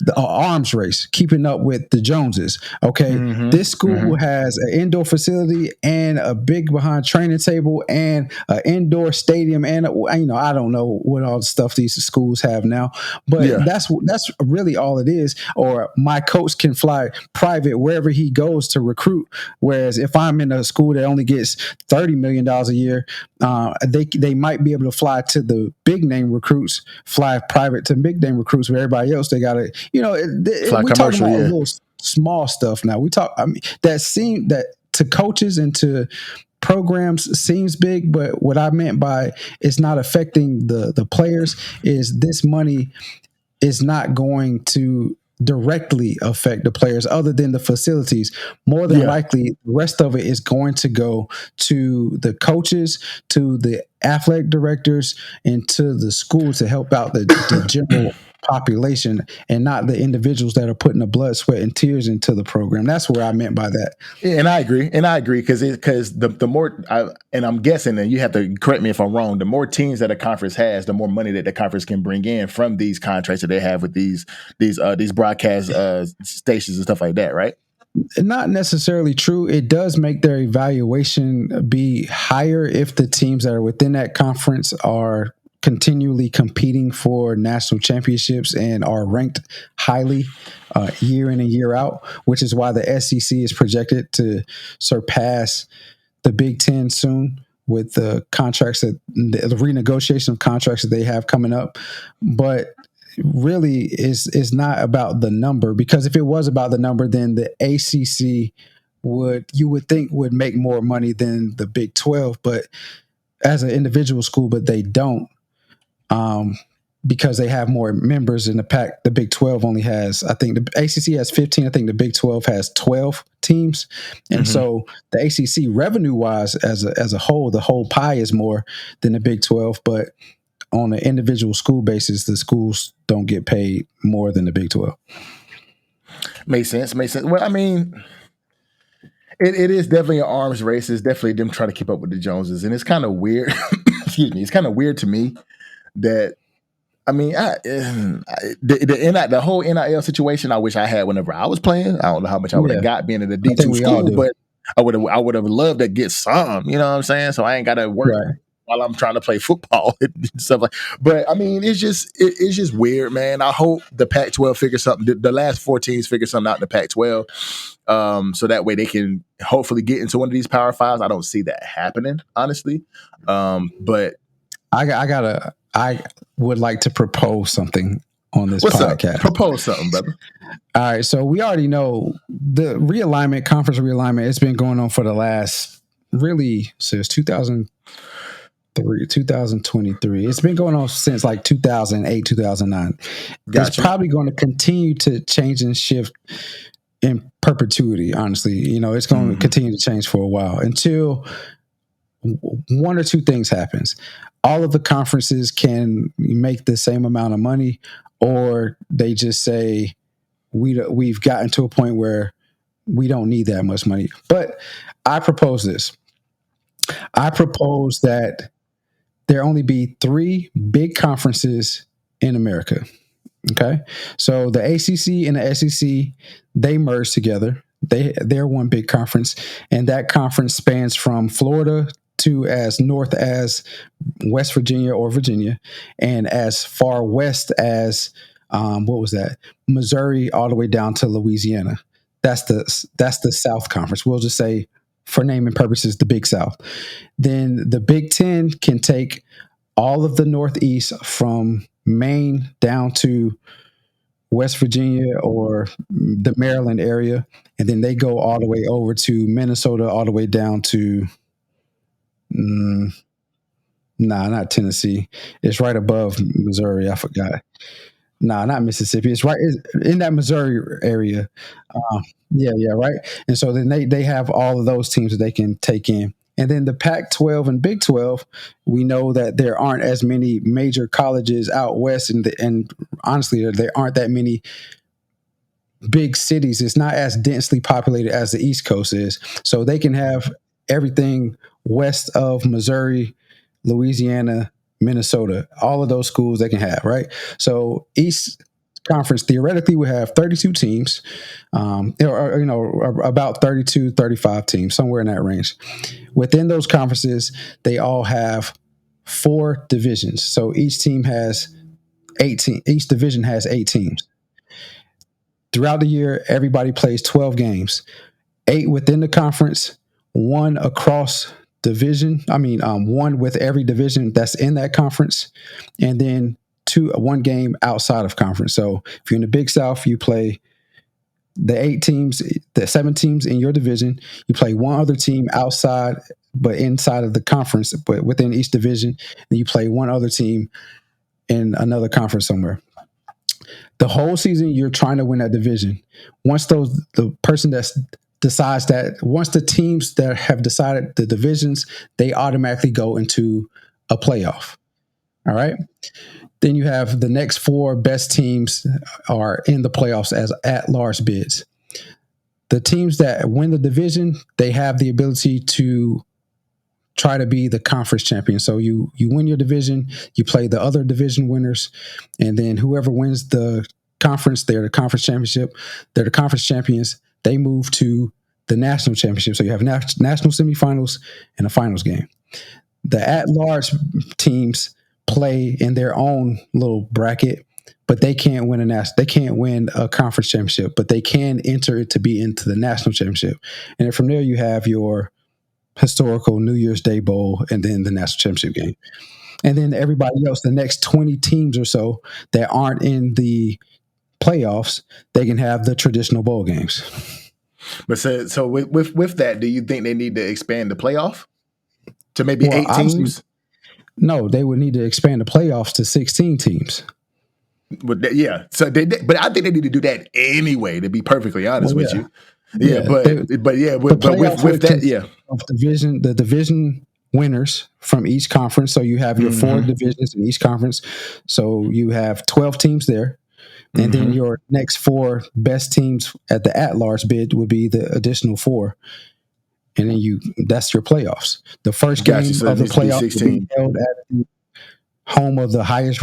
the arms race, keeping up with the Joneses. Okay, this school has an indoor facility and a big behind training table and an indoor stadium, and I don't know what all the stuff these schools have now, but that's really all it is. Or my coach can fly private wherever he goes to recruit. Whereas if I'm in a school that only gets $30 million a year, they might be able to fly to the big name recruits, fly private to big name recruits. With everybody else, they got to. We're talking about a little small stuff now. That to coaches and to programs seems big, but what I meant by it's not affecting the players is this money is not going to directly affect the players other than the facilities. More than likely, the rest of it is going to go to the coaches, to the athletic directors, and to the school to help out the general population and not the individuals that are putting the blood, sweat, and tears into the program. That's what I meant by that. Yeah, and I agree because the more and I'm guessing, and you have to correct me if I'm wrong, the more teams that a conference has, the more money that the conference can bring in from these contracts that they have with these broadcast stations and stuff like that, right? Not necessarily true. It does make their evaluation be higher if the teams that are within that conference are continually competing for national championships and are ranked highly year in and year out, which is why the SEC is projected to surpass the Big Ten soon with the contracts the renegotiation of contracts that they have coming up. But really is not about the number, because if it was about the number, then the ACC you would think would make more money than the Big 12, but as an individual school, but they don't. Because they have more members in the pack. The Big 12 only has, I think the ACC has 15. I think the Big 12 has 12 teams. And so the ACC revenue wise as a whole, the whole pie is more than the Big 12. But on an individual school basis, the schools don't get paid more than the Big 12. Makes sense. Well, I mean, it is definitely an arms race. It's definitely them trying to keep up with the Joneses. And it's kind of weird. Excuse me. It's kind of weird to me that, I mean, the whole NIL situation, I wish I had whenever I was playing. I don't know how much I would have got being in a D2 school, but I would have loved to get some, you know what I'm saying? So I ain't got to work while I'm trying to play football and stuff like. But I mean, it's just weird, man. I hope the Pac-12 figures something. The last 4 teams figure something out in the Pac-12, so that way they can hopefully get into one of these Power Fives. I don't see that happening, honestly. But I would like to propose something on this podcast. Propose something, brother. All right. So we already know the conference realignment, it's been going on for the last, really, since 2023. It's been going on since like 2008, 2009. Gotcha. It's probably going to continue to change and shift in perpetuity, honestly. You know, it's going to continue to change for a while until one or two things happens. All of the conferences can make the same amount of money, or they just say we've gotten to a point where we don't need that much money. But I propose this. I propose that there only be 3 big conferences in America. Okay, so the ACC and the SEC, they merge together. They're one big conference, and that conference spans from Florida to as north as West Virginia or Virginia, and as far west as Missouri, all the way down to Louisiana. That's the South Conference. We'll just say, for naming purposes, the Big South. Then the Big Ten can take all of the Northeast from Maine down to West Virginia or the Maryland area, and then they go all the way over to Minnesota, all the way down to not Tennessee. It's right above Missouri. I forgot. Not Mississippi. It's right in that Missouri area. Right. And so then they have all of those teams that they can take in. And then the Pac-12 and Big 12, we know that there aren't as many major colleges out west, and honestly, there aren't that many big cities. It's not as densely populated as the East Coast is. So they can have everything west of Missouri, Louisiana, Minnesota, all of those schools they can have, right? So East Conference theoretically would have 32 teams, about 32, 35 teams, somewhere in that range. Within those conferences, they all have 4 divisions. So each division has 8 teams. Throughout the year, everybody plays 12 games, 8 within the conference, 1 across division. 1 with every division that's in that conference, and then 1 game outside of conference. So if you're in the Big South, you play the 8 teams, the 7 teams in your division. You play 1 other team outside, but inside of the conference, but within each division. Then you play 1 other team in another conference somewhere. The whole season, you're trying to win that division. Once the person that decides that, once the teams that have decided the divisions, they automatically go into a playoff. All right. Then you have the next 4 best teams are in the playoffs as at-large bids. The teams that win the division, they have the ability to try to be the conference champion. So you win your division, you play the other division winners, and then whoever wins the conference, they're the conference championship. They're the conference champions. They move to the national championship. So you have national semifinals and a finals game. The at-large teams play in their own little bracket, but they can't win they can't win a conference championship, but they can enter it to be into the national championship. And then from there you have your historical New Year's Day Bowl and then the national championship game. And then everybody else, the next 20 teams or so that aren't in the playoffs, they can have the traditional bowl games. But so with that, do you think they need to expand the playoff to maybe 8 teams? No, they would need to expand the playoffs to 16 teams. But yeah, so but I think they need to do that anyway. To be perfectly honest with you, with that, the division winners from each conference. So you have your 4 divisions in each conference. So you have 12 teams there. And then your next 4 best teams at the at-large bid would be the additional 4. And then that's your playoffs. The first game of the playoffs will be held at the home of the highest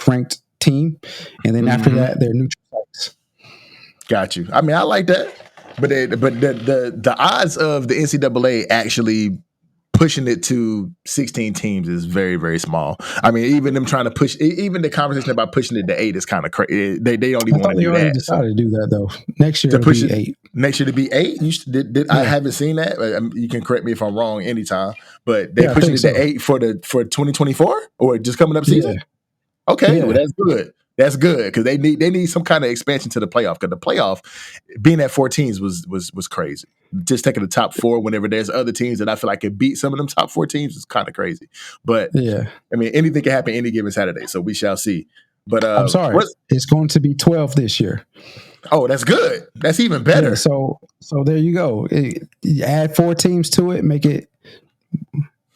ranked team. And then after that, they're neutral sites. Got you. I mean, I like that. But the odds of the NCAA actually pushing it to 16 teams is very, very small. I mean, even them trying to push, even the conversation about pushing it to 8 is kind of crazy. They don't even want to do that. They decided to do that though. Next year to push it 8. Next year to be 8. I haven't seen that. You can correct me if I'm wrong anytime. But they pushing it to 8 for 2024 or just coming up season. Yeah. Okay, well that's good. That's good because they need some kind of expansion to the playoff because the playoff being at 4 teams was crazy. Just taking the top 4 whenever there's other teams that I feel like could beat some of them top 4 teams is kind of crazy. But I mean anything can happen any given Saturday, so we shall see. But I'm sorry, it's going to be 12 this year. Oh, that's good. That's even better. Yeah, so there you go. You add 4 teams to it, make it.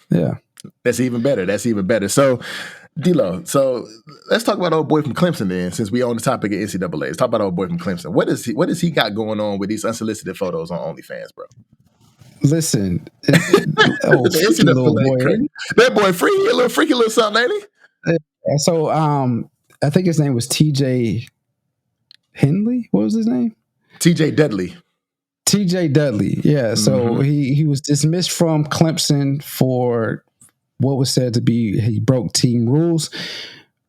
Yeah, that's even better. So. D-Lo, so let's talk about old boy from Clemson then, since we on the topic of NCAA. Let's talk about old boy from Clemson. What does he got going on with these unsolicited photos on OnlyFans, bro? Listen, little boy. That boy freaky, a little freaky little something, ain't he? So I think his name was TJ Henley. What was his name? TJ Dudley. TJ Dudley, yeah. So he was dismissed from Clemson for what was said to be he broke team rules.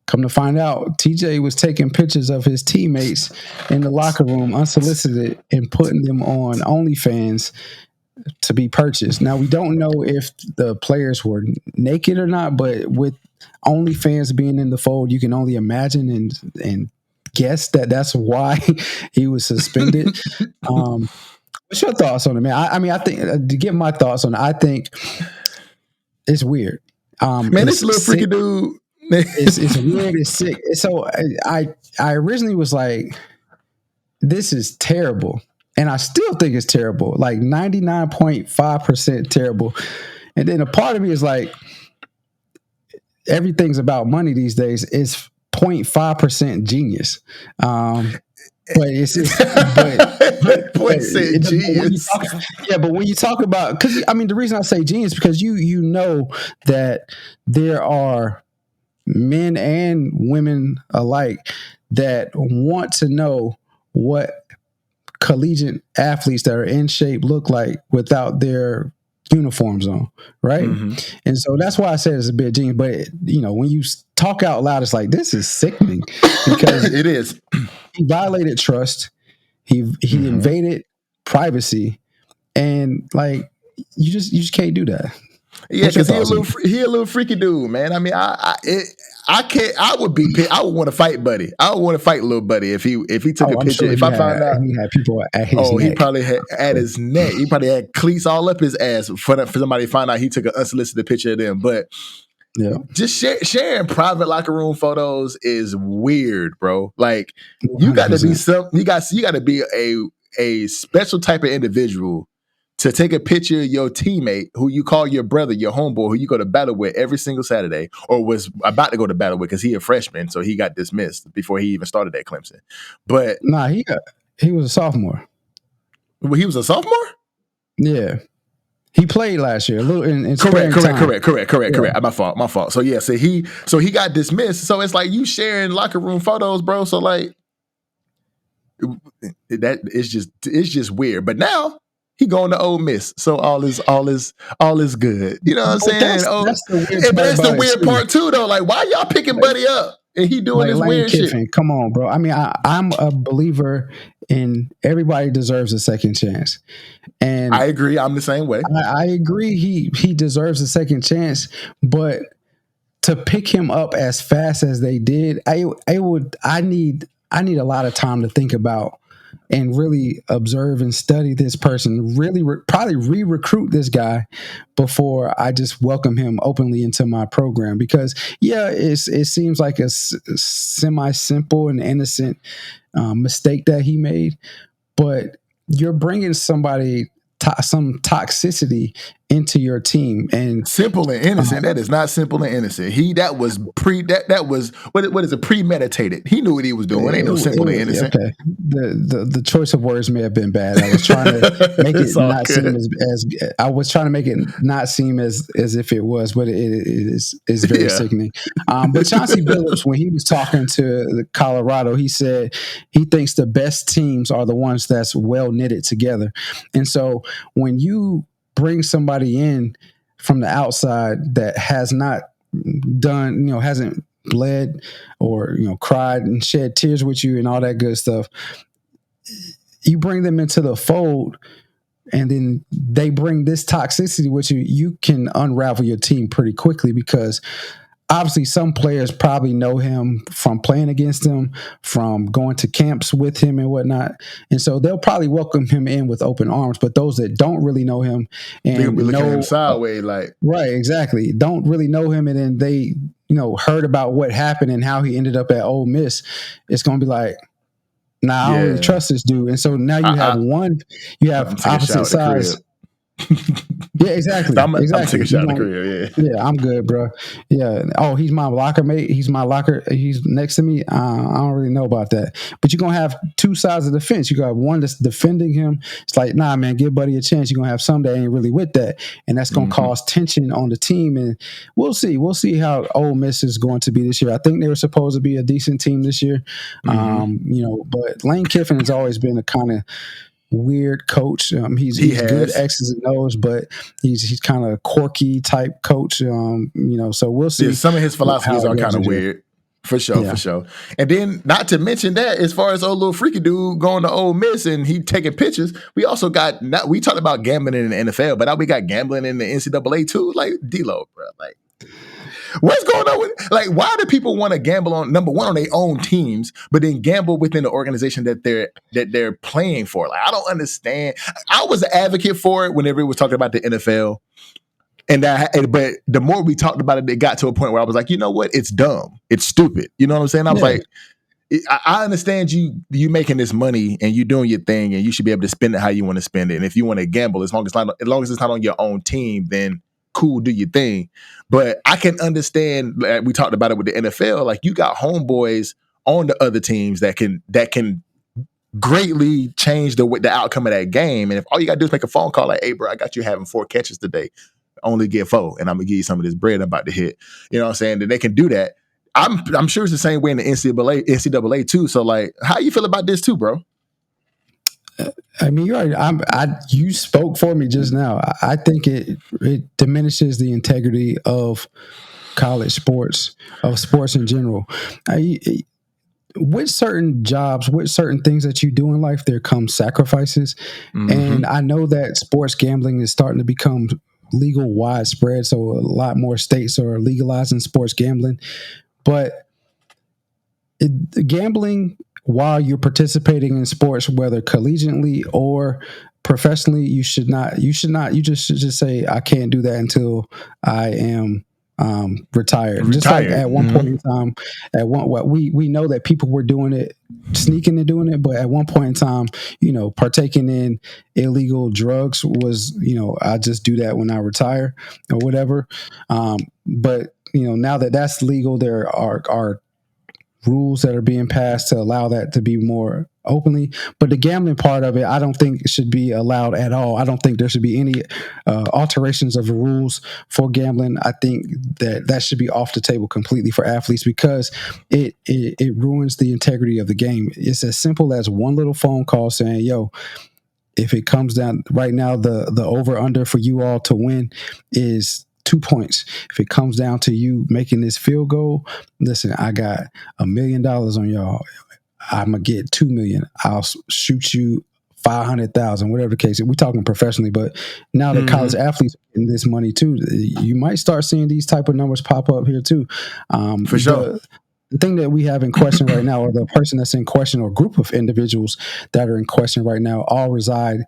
Come to find out, TJ was taking pictures of his teammates in the locker room unsolicited and putting them on OnlyFans to be purchased. Now, we don't know if the players were naked or not, but with OnlyFans being in the fold, you can only imagine and guess that that's why he was suspended. What's your thoughts on it, man? I mean, I think to get my thoughts on it, I think it's weird. Man, this little freaky dude. it's weird. It's sick. So I originally was like, this is terrible. And I still think it's terrible. Like 99.5% terrible. And then a part of me is like, everything's about money these days. It's 0.5% genius. But it's genius. But when you talk about, because I mean, the reason I say genius is because you know that there are men and women alike that want to know what collegiate athletes that are in shape look like without their uniforms on, right? And so that's why I said it's a bit genius. But you know, when you talk out loud, it's like, this is sickening because it is. He violated trust. He invaded privacy, and like you just can't do that. Yeah, because he a little freaky dude, man. I mean, I can't. I would want to fight Buddy. I would want to fight little Buddy if he took a picture. Sure if I found out he had people at his neck. He probably had at his neck. He probably had cleats all up his ass for somebody to find out he took an unsolicited picture of them. But yeah, just sharing private locker room photos is weird, bro. Like 100%. You got to be a special type of individual to take a picture of your teammate who you call your brother, your homeboy, who you go to battle with every single Saturday, or was about to go to battle with because he a freshman, so he got dismissed before he even started at Clemson. But he was a sophomore. Well, he was a sophomore? Yeah. He played last year. A little in correct. My fault. So yeah, so he got dismissed. So it's like you sharing locker room photos, bro. So like that it's just weird. But now he going to Ole Miss, so all is good. You know what I'm saying? That's the weird part too, though. Like, why y'all picking Buddy up and he doing this weird shit? Come on, bro. I mean, I'm a believer in everybody deserves a second chance, and I agree. I'm the same way. I agree. He deserves a second chance, but to pick him up as fast as they did, I need a lot of time to think about and really observe and study this person, really probably re-recruit this guy before I just welcome him openly into my program. Because, yeah, it seems like a semi-simple and innocent mistake that he made, but you're bringing somebody some toxicity into your team. And simple and innocent, that is not simple and innocent. That was what is it, premeditated. He knew what he was doing. Ain't no simple and innocent. Okay. The choice of words may have been bad. I was trying to make it not seem as I was trying to make it not seem as if it was, but it is very sickening. But Chauncey Billups, when he was talking to Colorado, he said he thinks the best teams are the ones that's well knitted together. And so when you bring somebody in from the outside that has not done, hasn't bled or, cried and shed tears with you and all that good stuff, you bring them into the fold and then they bring this toxicity with you, you can unravel your team pretty quickly, because obviously some players probably know him from playing against him, from going to camps with him and whatnot. And so they'll probably welcome him in with open arms. But those that don't really know him and they'll be looking at him sideways, like, right, exactly, don't really know him, and then they, heard about what happened and how he ended up at Ole Miss, it's going to be like, nah, I don't really trust this dude. And so now you have opposite sides. Yeah, exactly. I'm taking a shot at the career. Yeah, I'm good, bro. Yeah. Oh, he's my locker mate. He's my locker. He's next to me. I don't really know about that. But you're gonna have two sides of the fence. You got one that's defending him. It's like, nah, man, give Buddy a chance. You're gonna have some that ain't really with that, and that's gonna cause tension on the team. And we'll see. We'll see how Ole Miss is going to be this year. I think they were supposed to be a decent team this year. But Lane Kiffin has always been a kind of weird coach. He's good X's and O's, but he's kind of quirky type coach. So we'll see. Yeah, some of his philosophies are kind of weird. For sure. And then, not to mention that, as far as old little freaky dude going to Ole Miss and he taking pictures, we also got, we talked about gambling in the NFL, but now we got gambling in the NCAA too. Like, D-Lo, bro. Like, what's going on with, like, why do people want to gamble on, number one, on their own teams, but then gamble within the organization that they're playing for? Like, I don't understand. I was an advocate for it whenever it was talking about the NFL. But the more we talked about it, it got to a point where I was like, you know what? It's dumb. It's stupid. You know what I'm saying? I was like, I understand you making this money and you doing your thing, and you should be able to spend it how you want to spend it. And if you want to gamble, as long as it's not on your own team, then cool, do your thing. But I can understand, like we talked about it with the NFL, like you got homeboys on the other teams that can greatly change the outcome of that game. And if all you gotta do is make a phone call like, hey bro, I got you having 4 catches today, only get 4, and I'm gonna give you some of this bread I'm about to hit. You know what I'm saying? Then they can do that. I'm sure it's the same way in the NCAA too. So like, how you feel about this too, bro? I mean, you're right. You spoke for me just now. I think it diminishes the integrity of college sports, of sports in general. With certain jobs, with certain things that you do in life, there come sacrifices. Mm-hmm. And I know that sports gambling is starting to become legal widespread. So a lot more states are legalizing sports gambling. But gambling while you're participating in sports, whether collegiately or professionally, you should just say, I can't do that until I am retired. Just like at one point in time, we know that people were doing it sneaking and doing it, but at one point in time, partaking in illegal drugs was, I just do that when I retire or whatever. But now that that's legal, there are rules that are being passed to allow that to be more openly. But the gambling part of it, I don't think it should be allowed at all. I don't think there should be any alterations of the rules for gambling. I think that should be off the table completely for athletes, because it ruins the integrity of the game. It's as simple as one little phone call saying, yo, if it comes down right now, the over under for you all to win is 2 points. If it comes down to you making this field goal, listen, I got $1 million on y'all. I'm gonna get 2 million. I'll shoot you 500,000, whatever the case. We're talking professionally, but now that college athletes are getting this money too, you might start seeing these type of numbers pop up here too. For sure. The thing that we have in question right now, or the person that's in question, or group of individuals that are in question right now, all reside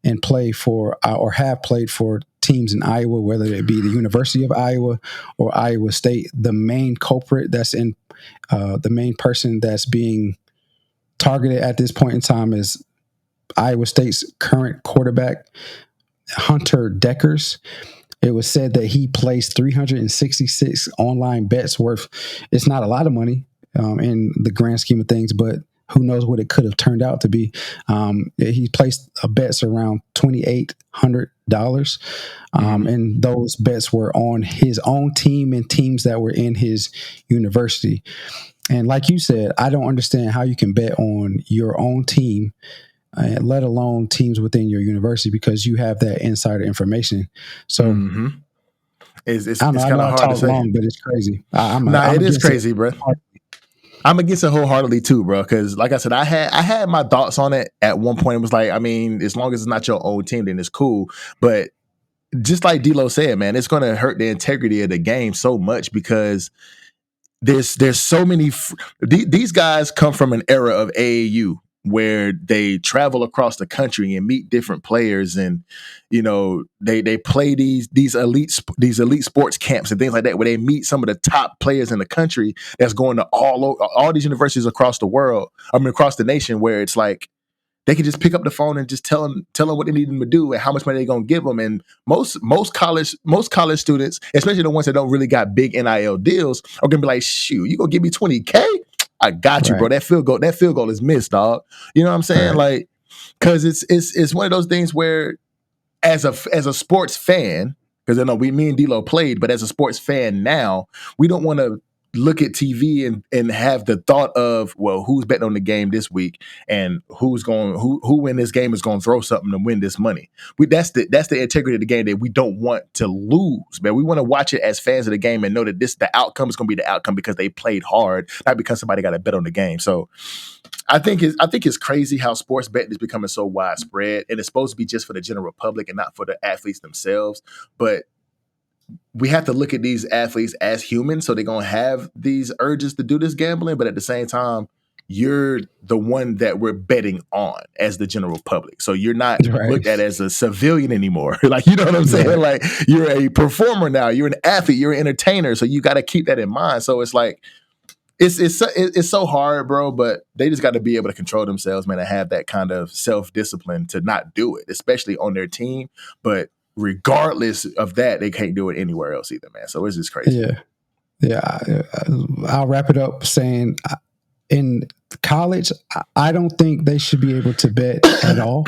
and play for or have played for teams in Iowa, whether it be the University of Iowa or Iowa State. The main culprit that's in the main person that's being targeted at this point in time is Iowa State's current quarterback, Hunter Deckers. It was said that he placed 366 online bets worth, it's not a lot of money in the grand scheme of things, but who knows what it could have turned out to be. He placed bets around $2,800, and those bets were on his own team and teams that were in his university. And like you said, I don't understand how you can bet on your own team, let alone teams within your university, because you have that insider information. So it's kind of hard to say. Long, but it's crazy. It is crazy, bro. I'm against it wholeheartedly too, bro. Because like I said, I had my thoughts on it at one point. It was like, I mean, as long as it's not your own team, then it's cool. But just like D-Lo said, man, it's going to hurt the integrity of the game so much, because there's so many. These guys come from an era of AAU where they travel across the country and meet different players, and they play these elite sports camps and things like that, where they meet some of the top players in the country that's going to all these universities across the world. I mean, across the nation, where it's like they can just pick up the phone and just tell them what they need them to do and how much money they're gonna give them. And most college students, especially the ones that don't really got big NIL deals, are gonna be like, shoot, you gonna give me $20K? I got you, bro. That field goal is missed, dog. You know what I'm saying? Like, because it's one of those things where, as a sports fan, because I know me and D-Lo played, but as a sports fan now, we don't want to look at TV and have the thought of, well, who's betting on the game this week, and who in this game is going to throw something to win this money. That's the integrity of the game that we don't want to lose, man. We want to watch it as fans of the game and know that the outcome is going to be the outcome because they played hard, not because somebody got a bet on the game. So I think it's crazy how sports betting is becoming so widespread, and it's supposed to be just for the general public and not for the athletes themselves. But we have to look at these athletes as humans, so they're going to have these urges to do this gambling, but at the same time, you're the one that we're betting on as the general public. So you're not looked at as a civilian anymore. Like, you know what I'm saying? Like, you're a performer now, you're an athlete, you're an entertainer. So you got to keep that in mind. So it's like, it's so hard, bro, but they just got to be able to control themselves, man, and have that kind of self-discipline to not do it, especially on their team. But regardless of that, they can't do it anywhere else either, man. So it's just crazy. Yeah. I'll wrap it up saying, in college, I don't think they should be able to bet at all.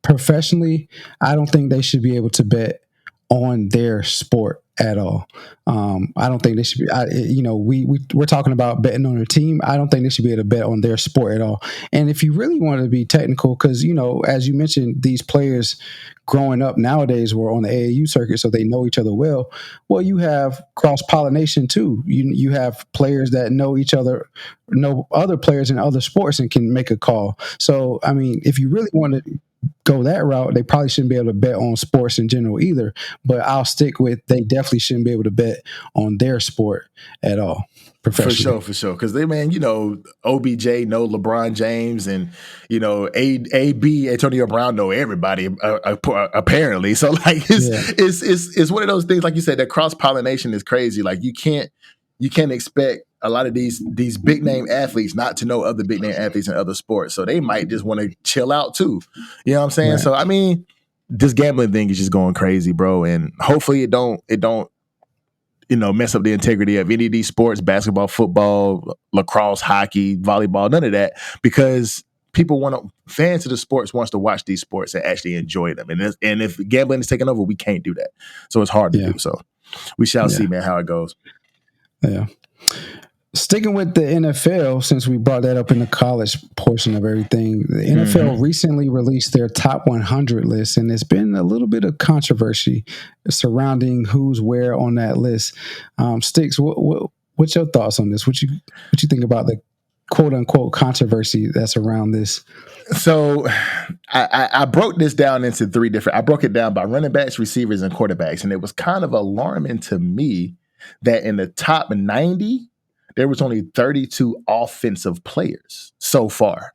Professionally, I don't think they should be able to bet on their sport at all. I don't think they should be. We're talking about betting on their team. I don't think they should be able to bet on their sport at all. And if you really want to be technical, because as you mentioned, these players growing up nowadays were on the AAU circuit, so they know each other well. Well, you have cross pollination too. You have players that know each other, know other players in other sports, and can make a call. So I mean, if you really want to go that route, they probably shouldn't be able to bet on sports in general either. But I'll stick with, they definitely shouldn't be able to bet on their sport at all. For sure. Because they, man, OBJ know LeBron James, and AB Antonio Brown know everybody apparently. So like it's one of those things, like you said, that cross pollination is crazy. Like you can't expect a lot of these big name athletes not to know other big name athletes in other sports, so they might just want to chill out too. You know what I'm saying? Right. So I mean, this gambling thing is just going crazy, bro, and hopefully it don't mess up the integrity of any of these sports: basketball, football, lacrosse, hockey, volleyball, none of that, because fans of the sports wants to watch these sports and actually enjoy them. And if gambling is taking over, we can't do that. So it's hard to do. So we shall see, man, how it goes. Yeah. Sticking with the NFL, since we brought that up in the college portion of everything, the NFL recently released their top 100 list, and there's been a little bit of controversy surrounding who's where on that list. Sticks, what's your thoughts on this? What you think about the quote unquote controversy that's around this? So I broke this down into three different. I broke it down by running backs, receivers, and quarterbacks, and it was kind of alarming to me that in the top 90, there was only 32 offensive players so far.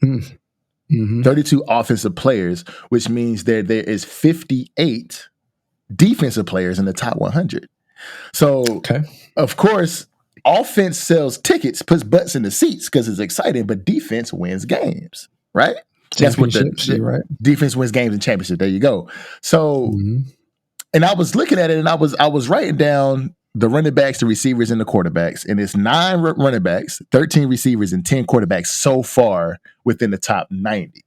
32 offensive players, which means there is 58 defensive players in the top 100. So, of course, offense sells tickets, puts butts in the seats because it's exciting, but defense wins games, right? That's what right? Defense wins games and championships. There you go. So, and I was looking at it, and I was writing down the running backs, the receivers, and the quarterbacks, and it's 9 running backs, 13 receivers, and 10 quarterbacks so far within the top 90.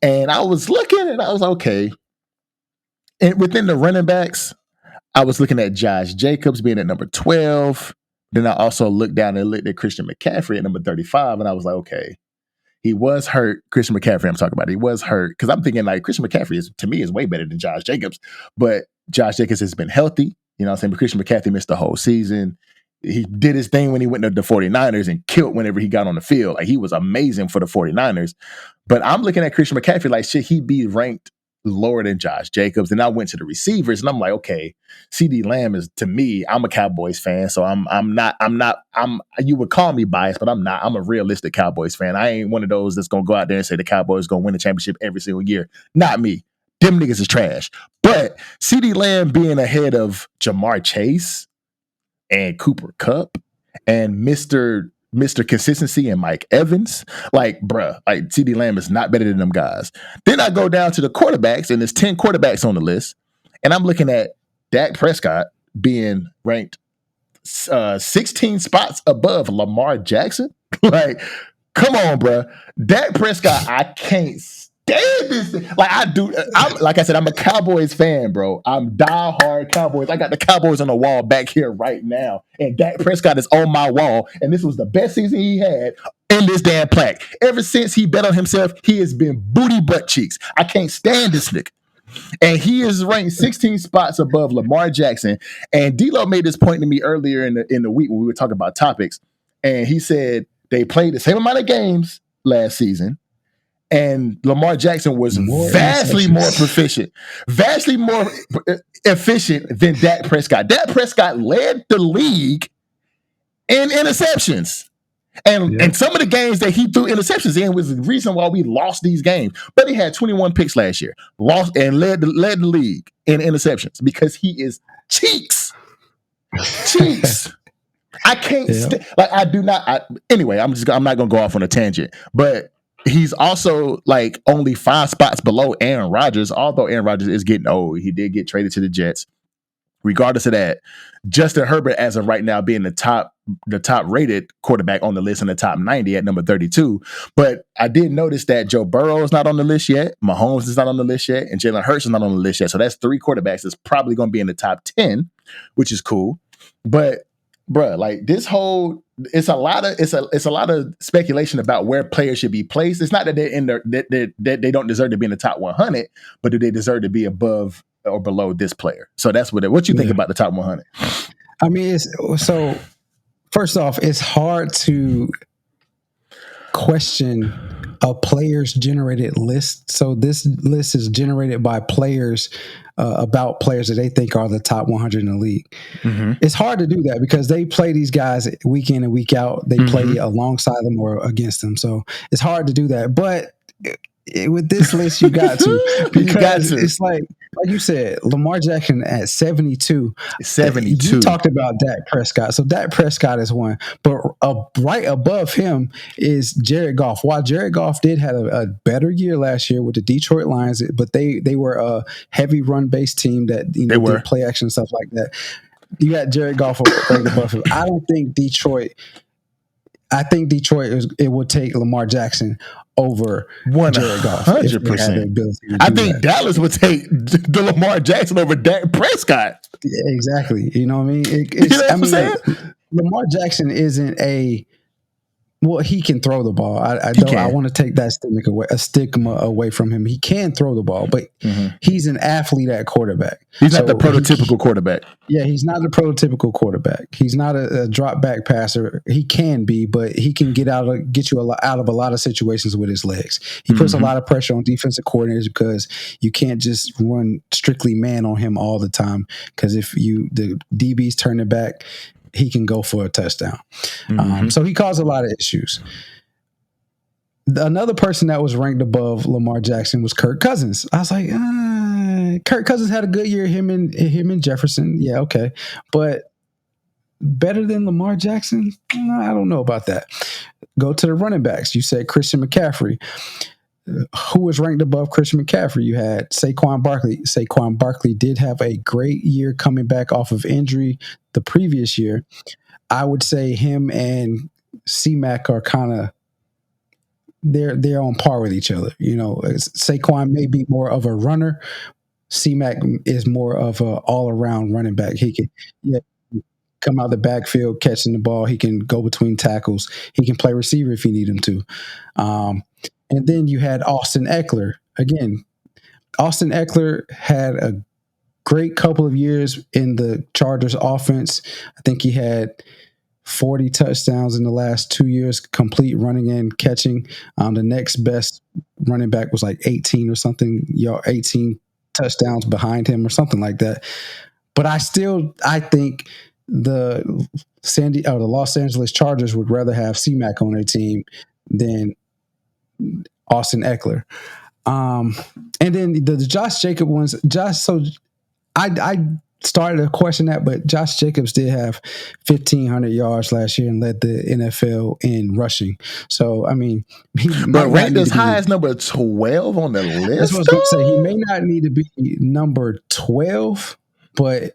And I was looking, and I was okay. And within the running backs, I was looking at Josh Jacobs being at number 12. Then I also looked down and looked at Christian McCaffrey at number 35, and I was like, okay, he was hurt. Christian McCaffrey, I'm talking about, he was hurt, because I'm thinking like Christian McCaffrey to me is way better than Josh Jacobs, but Josh Jacobs has been healthy. You know what I'm saying? But Christian McCaffrey missed the whole season. He did his thing when he went to the 49ers and killed whenever he got on the field. Like, he was amazing for the 49ers. But I'm looking at Christian McCaffrey like, should he be ranked lower than Josh Jacobs? And I went to the receivers, and I'm like, okay, CeeDee Lamb is, to me, I'm a Cowboys fan, so I'm you would call me biased, but I'm not. I'm a realistic Cowboys fan. I ain't one of those that's gonna go out there and say the Cowboys gonna win the championship every single year. Not me. Them niggas is trash. But CeeDee Lamb being ahead of Jamar Chase and Cooper Kupp and Mr. Consistency and Mike Evans, like, bruh, like, CeeDee Lamb is not better than them guys. Then I go down to the quarterbacks, and there's 10 quarterbacks on the list, and I'm looking at Dak Prescott being ranked 16 spots above Lamar Jackson. Like, come on, bruh. Dak Prescott, I can't stand this thing. Like, like I said, I'm a Cowboys fan, bro. I'm diehard Cowboys. I got the Cowboys on the wall back here right now, and Dak Prescott is on my wall, and this was the best season he had in this damn plaque. Ever since he bet on himself, he has been booty butt cheeks. I can't stand this nigga. And he is ranked 16 spots above Lamar Jackson. And D-Lo made this point to me earlier in the week when we were talking about topics, and he said they played the same amount of games last season, and Lamar Jackson was vastly more proficient, vastly more efficient than Dak Prescott. Dak Prescott led the league in interceptions. And some of the games that he threw interceptions in was the reason why we lost these games. But he had 21 picks last year, lost and led the league in interceptions because he is cheeks. I can't anyway, I'm not gonna go off on a tangent, but he's also like only 5 spots below Aaron Rodgers, although Aaron Rodgers is getting old. He did get traded to the Jets. Regardless of that, Justin Herbert, as of right now, being the top rated quarterback on the list in the top 90 at number 32. But I did notice that Joe Burrow is not on the list yet, Mahomes is not on the list yet, and Jalen Hurts is not on the list yet. So that's 3 quarterbacks that's probably going to be in the top 10, which is cool. But bruh, like, this whole, it's a lot of speculation about where players should be placed. It's not that they're in there that they don't deserve to be in the top 100, but do they deserve to be above or below this player? So that's what you think about the top 100. I mean, so first off, it's hard to question a player's generated list. So this list is generated by players about players that they think are the top 100 in the league. Mm-hmm. It's hard to do that because they play these guys week in and week out. They play alongside them or against them. So it's hard to do that. But with this list, you got to, because it's like like you said, Lamar Jackson at 72. 72. You talked about Dak Prescott. So Dak Prescott is one. But right above him is Jared Goff. While Jared Goff did have a better year last year with the Detroit Lions, but they were a heavy run-based team that did play action and stuff like that. You got Jared Goff right above him. I think Detroit it would take Lamar Jackson over 100%. I think Dallas would take the Lamar Jackson over Dak Prescott. Yeah, exactly. You know what I mean? I'm saying? Lamar Jackson isn't he can throw the ball. I want to take that stigma away from him. He can throw the ball, but he's an athlete at quarterback. He's not the prototypical quarterback. Yeah, he's not the prototypical quarterback. He's not a drop back passer. He can be, but he can get you out of a lot of situations with his legs. He puts a lot of pressure on defensive coordinators because you can't just run strictly man on him all the time. Because if the DBs turn it back, he can go for a touchdown. So he caused a lot of issues. Another person that was ranked above Lamar Jackson was Kirk Cousins. I was like, Kirk Cousins had a good year, him and Jefferson. Yeah, okay. But better than Lamar Jackson? I don't know about that. Go to the running backs. You said Christian McCaffrey. Who was ranked above Christian McCaffrey? You had Saquon Barkley. Saquon Barkley did have a great year coming back off of injury the previous year. I would say him and C-Mac are kind of they're on par with each other. Saquon may be more of a runner. C-Mac is more of a all-around running back. He can come out the backfield catching the ball. He can go between tackles. He can play receiver if you need him to. And then you had Austin Eckler. Again, Austin Eckler had a great couple of years in the Chargers offense. I think he had 40 touchdowns in the last 2 years, complete running and catching. The next best running back was like 18 or something, 18 touchdowns behind him or something like that. But I think the Los Angeles Chargers would rather have C-Mac on their team than Austin Eckler. And then the Josh Jacobs ones, I started to question that, but Josh Jacobs did have 1,500 yards last year and led the NFL in rushing. So, I mean, but ranked as high as number 12 on the list. That's what I was going to say. He may not need to be number 12, but,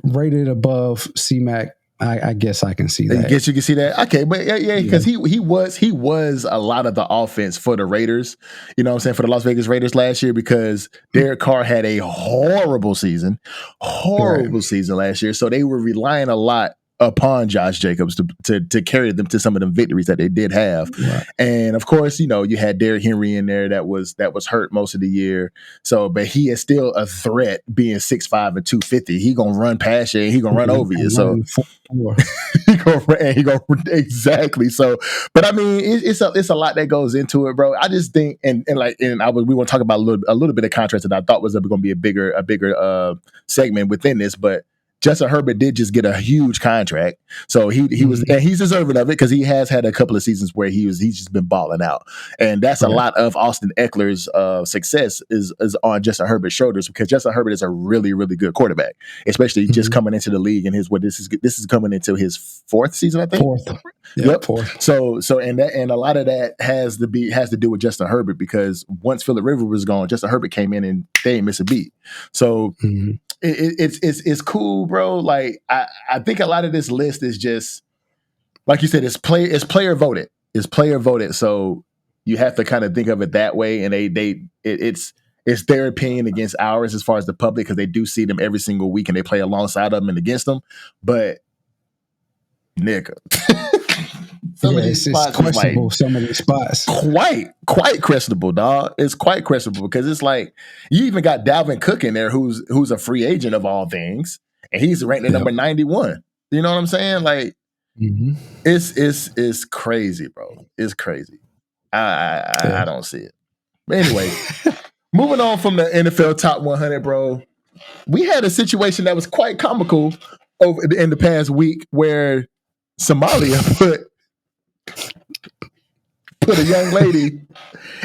rated above C-Mac. I guess I can see that. I guess you can see that. Okay, but yeah, because he was a lot of the offense for the Raiders. You know what I'm saying, for the Las Vegas Raiders last year, because Derek Carr had a horrible season last year. So they were relying a lot upon Josh Jacobs to carry them to some of the victories that they did have. Right. And of course, you had Derrick Henry in there that was hurt most of the year. So, but he is still a threat, being 6'5" and 250. He gonna run past you and he gonna run over you. So he gonna exactly. So, but I mean, it's a lot that goes into it, bro. I just think, we want to talk about a little bit of contrast that I thought was going to be a bigger segment within this, but Justin Herbert did just get a huge contract, so he was, and he's deserving of it because he has had a couple of seasons where he's just been balling out, and that's a lot of Austin Eckler's success is on Justin Herbert's shoulders, because Justin Herbert is a really, really good quarterback, especially just coming into the league, and this is coming into his fourth season, I think. Fourth. So and a lot of that has to do with Justin Herbert, because once Phillip Rivers was gone, Justin Herbert came in and they ain't miss a beat. So. It's cool, bro. Like I think a lot of this list is just, like you said, it's player voted. It's player voted. So you have to kind of think of it that way. And it's their opinion against ours as far as the public, because they do see them every single week and they play alongside them and against them. But nigga. It's questionable. Some of these spots, quite questionable, dog. It's quite questionable, because it's like you even got Dalvin Cook in there, who's a free agent of all things, and he's ranked at number 91. You know what I'm saying? Like, it's crazy, bro. It's crazy. I don't see it. But anyway, moving on from the NFL Top 100, bro. We had a situation that was quite comical in the past week, where Somalia put put a young lady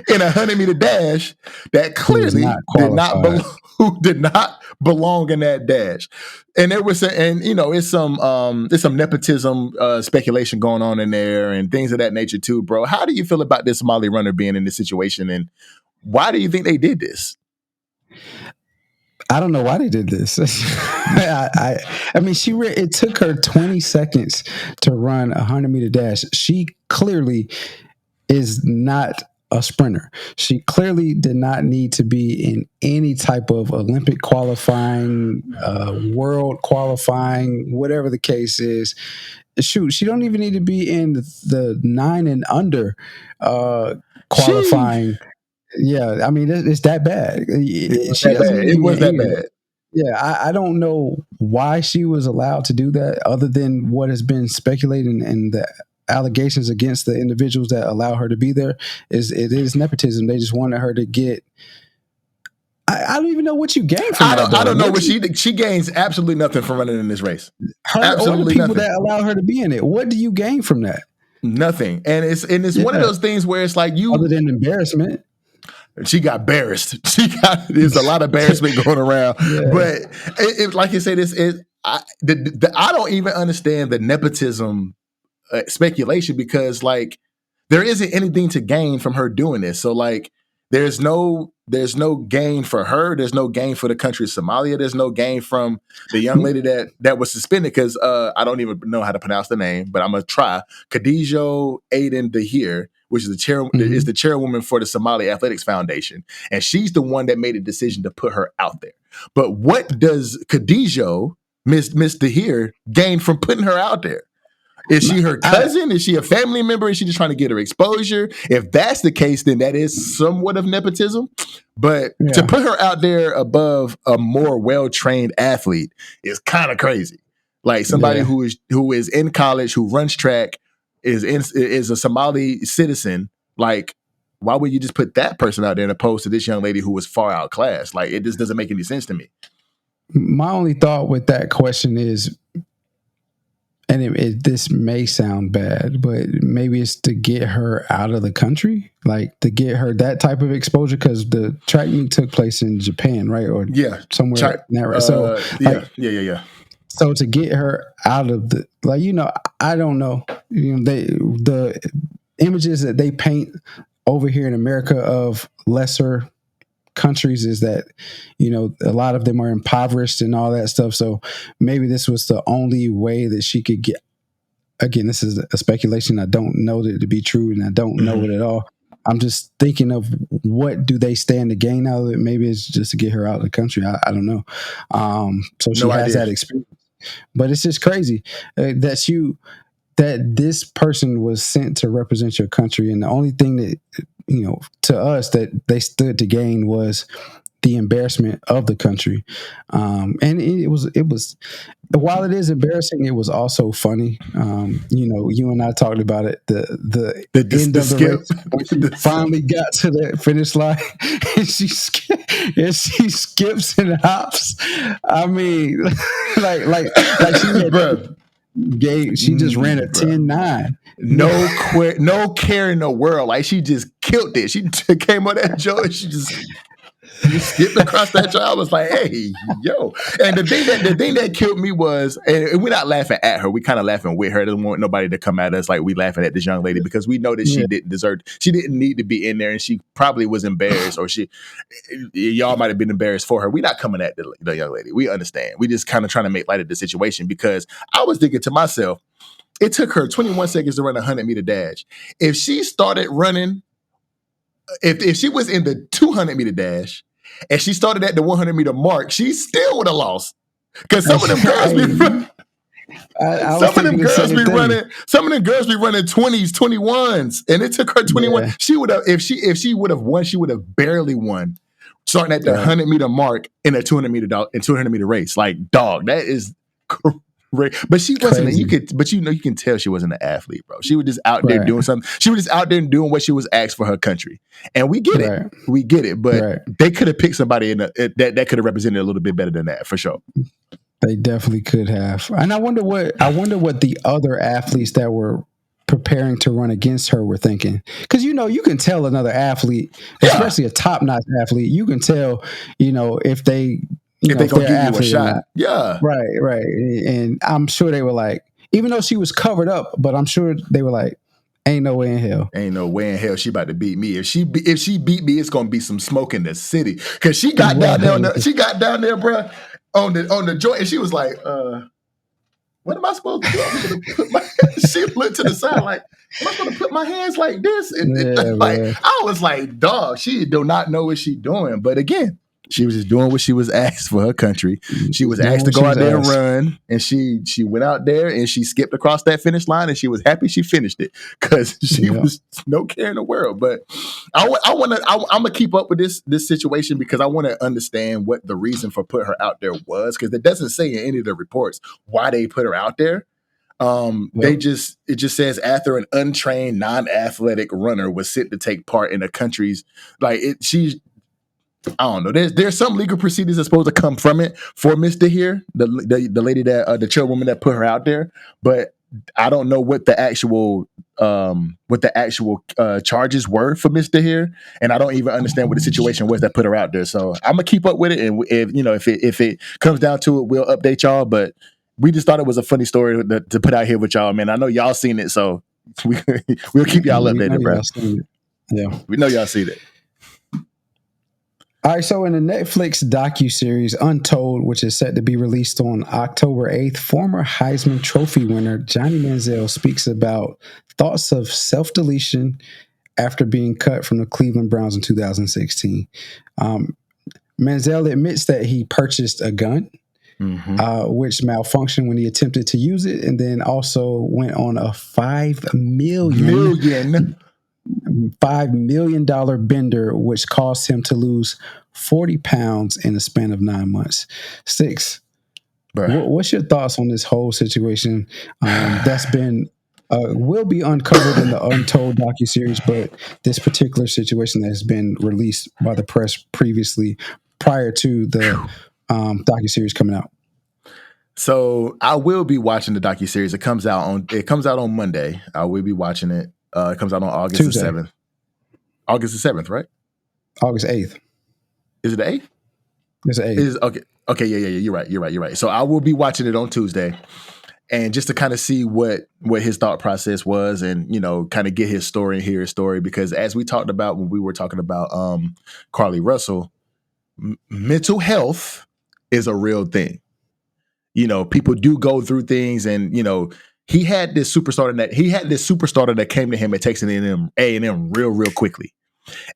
in a 100-meter dash that clearly did not belong in that dash. And there was it's some nepotism speculation going on in there and things of that nature too, bro. How do you feel about this Somali runner being in this situation, and why do you think they did this? I don't know why they did this. I mean, it took her 20 seconds to run a 100-meter dash. She clearly is not a sprinter. She clearly did not need to be in any type of Olympic qualifying, world qualifying, whatever the case is. Shoot, she don't even need to be in the 9 and under qualifying. Yeah, I mean, it's that bad. It was that bad. Yeah, I don't know why she was allowed to do that, other than what has been speculated and the allegations against the individuals that allow her to be there. It is nepotism. They just wanted her to get. I don't even know what you gain from that. I don't know what she gains absolutely nothing from running in this race. Absolutely, or the people that allow her to be in it. What do you gain from that? Nothing. And it's one of those things where it's like other than embarrassment. She got embarrassed. There's a lot of embarrassment going around. Yeah. But it, like you said, I don't even understand the nepotism speculation, because like there isn't anything to gain from her doing this. So like there's no gain for her. There's no gain for the country of Somalia. There's no gain from the young lady that was suspended, because I don't even know how to pronounce the name, but I'm gonna try. Khadija Aden Dahir, which is the chairwoman for the Somali Athletics Foundation. And she's the one that made a decision to put her out there. But what does Khadija, Miss Dahir, gain from putting her out there? Is she her cousin? Is she a family member? Is she just trying to get her exposure? If that's the case, then that is somewhat of nepotism. But to put her out there above a more well-trained athlete is kind of crazy. Like somebody who is in college, who runs track, is a Somali citizen. Like, why would you just put that person out there as opposed to this young lady who was far outclassed? Like, it just doesn't make any sense to me. My only thought with that question is, and this may sound bad, but maybe it's to get her out of the country, like to get her that type of exposure, because the track meet took place in Japan, right? Or somewhere in that, right? So yeah. So to get her out of the, like, I don't know, the images that they paint over here in America of lesser countries is that, a lot of them are impoverished and all that stuff. So maybe this was the only way that she could get, again, this is a speculation. I don't know that to be true, and I don't know it at all. I'm just thinking of what do they stand to gain out of it. Maybe it's just to get her out of the country. I don't know. So she has that experience. But it's just crazy that this person was sent to represent your country, and the only thing that to us that they stood to gain was the embarrassment of the country. And it was while it is embarrassing, it was also funny. You and I talked about it. The end of the race, finally got to the finish line, and she skips and hops. I mean, like she had, she just ran a 10-9. No care in the world. Like, she just killed it. She came on that joke and she just skipped across that trail. I was like, hey, yo. And the thing that killed me was, and we're not laughing at her, we kind of laughing with her. Doesn't want nobody to come at us like we laughing at this young lady, because we know that she didn't need to be in there, and she probably was embarrassed, or y'all might have been embarrassed for her. We're not coming at the young lady. We understand. We just kind of trying to make light of the situation, because I was thinking to myself, it took her 21 seconds to run a 100-meter dash. If she started running, if she was in the 200-meter dash and she started at the 100-meter mark, she still would have lost. Because some of them girls be running. Some of them girls be running 20s, 21s, and it took her 21. Yeah. She would have, if she would have won, she would have barely won, starting at the 100-meter mark in a 200-meter race. Like, dog, that is crazy. But she wasn't. You can tell she wasn't an athlete, bro. She was just out there doing something. She was just out there doing what she was asked for her country, and we get it. We get it. But they could have picked somebody that could have represented a little bit better than that, for sure. They definitely could have. And I wonder what the other athletes that were preparing to run against her were thinking. Because, you can tell another athlete, especially a top-notch athlete, you can tell, if they, if they're going to give you a shot. Yeah. Right. And I'm sure they were like, even though she was covered up, but I'm sure they were like, ain't no way in hell. Ain't no way in hell she about to beat me. If she beat me, it's gonna be some smoke in the city. Cause she got down there, bro, on the joint, and she was like, what am I supposed to do? I'm gonna put my she looked to the side like, am I gonna put my hands like this? And I was like, dog, she do not know what she's doing. But again, she was just doing what she was asked for her country. She was asked to go out there and run, and she went out there and she skipped across that finish line, and she was happy she finished it because she was no care in the world. But I'm gonna keep up with this situation because I want to understand what the reason for putting her out there was, because it doesn't say in any of the reports why they put her out there. It just says after an untrained, non-athletic runner was sent to take part in the country's I don't know. There's some legal proceedings that's supposed to come from it for Miss Dahir, the lady that the chairwoman that put her out there, but I don't know what the actual charges were for Miss Dahir, and I don't even understand what the situation was that put her out there. So I'm gonna keep up with it, and if it comes down to it, we'll update y'all. But we just thought it was a funny story to put out here with y'all, man. I know y'all seen it, so we'll keep y'all updated, bro. Yeah, we know y'all seen it. All right, so in the Netflix docuseries Untold, which is set to be released on October 8th, former Heisman Trophy winner Johnny Manziel speaks about thoughts of self-deletion after being cut from the Cleveland Browns in 2016. Manziel admits that he purchased a gun, which malfunctioned when he attempted to use it, and then also went on a $5 million bender, which caused him to lose 40 pounds in a span of 9 months. Six, what's your thoughts on this whole situation? That's been will be uncovered in the Untold docuseries, but this particular situation has been released by the press previously, prior to the docuseries coming out. So I will be watching the docuseries. It comes out on Monday. I will be watching it. It comes out on August the 7th. August the 7th, right? August 8th. Is it the 8th? It's the 8th. Okay, yeah. You're right. So I will be watching it on Tuesday, and just to kind of see what his thought process was, and kind of get his story and hear his story, because as we talked about when we were talking about Carlee Russell, mental health is a real thing. People do go through things, and he had this superstar that came to him at Texas A&M real quickly.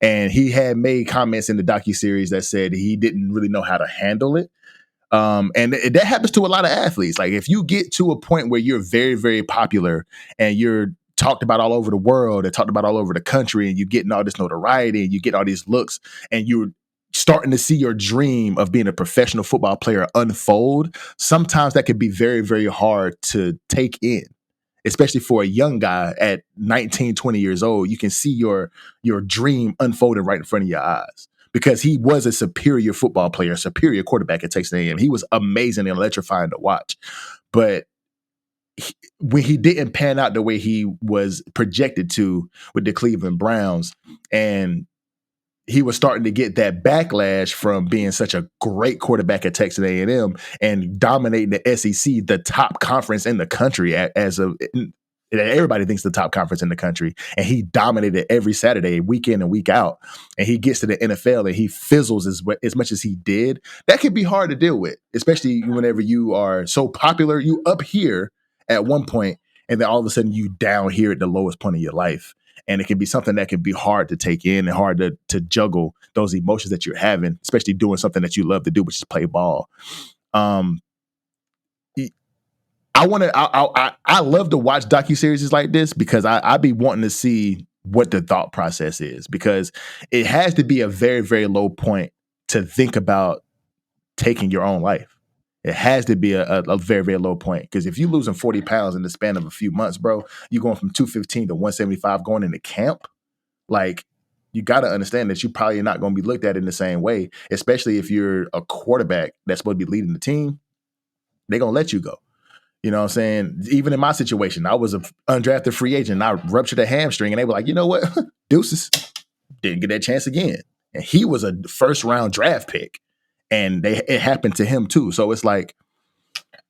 And he had made comments in the docuseries that said he didn't really know how to handle it. And that happens to a lot of athletes. Like, if you get to a point where you're very, very popular and you're talked about all over the world and talked about all over the country, and you're getting all this notoriety and you get all these looks, and you're starting to see your dream of being a professional football player unfold, sometimes that can be very, very hard to take in, especially for a young guy at 19, 20 years old. You can see your dream unfolding right in front of your eyes, because he was a superior football player, a superior quarterback at Texas A&M. He was amazing and electrifying to watch. But when he didn't pan out the way he was projected to with the Cleveland Browns, and he was starting to get that backlash from being such a great quarterback at Texas A&M and dominating the SEC, the top conference in the country, everybody thinks the top conference in the country, and he dominated every Saturday, week in and week out. And he gets to the NFL and he fizzles as much as he did. That can be hard to deal with, especially whenever you are so popular. You up here at one point, and then all of a sudden you down here at the lowest point of your life. And it can be something that can be hard to take in and hard to juggle those emotions that you're having, especially doing something that you love to do, which is play ball. I love to watch docuseries like this, because I be wanting to see what the thought process is, because it has to be a very, very low point to think about taking your own life. It has to be a very, very low point, because if you're losing 40 pounds in the span of a few months, bro, you're going from 215 to 175 going into camp. Like, you got to understand that you're probably not going to be looked at in the same way, especially if you're a quarterback that's supposed to be leading the team. They're going to let you go. You know what I'm saying? Even in my situation, I was an undrafted free agent. And I ruptured a hamstring, and they were like, you know what? Deuces. Didn't get that chance again. And he was a first round draft pick, and it happened to him too. So it's like,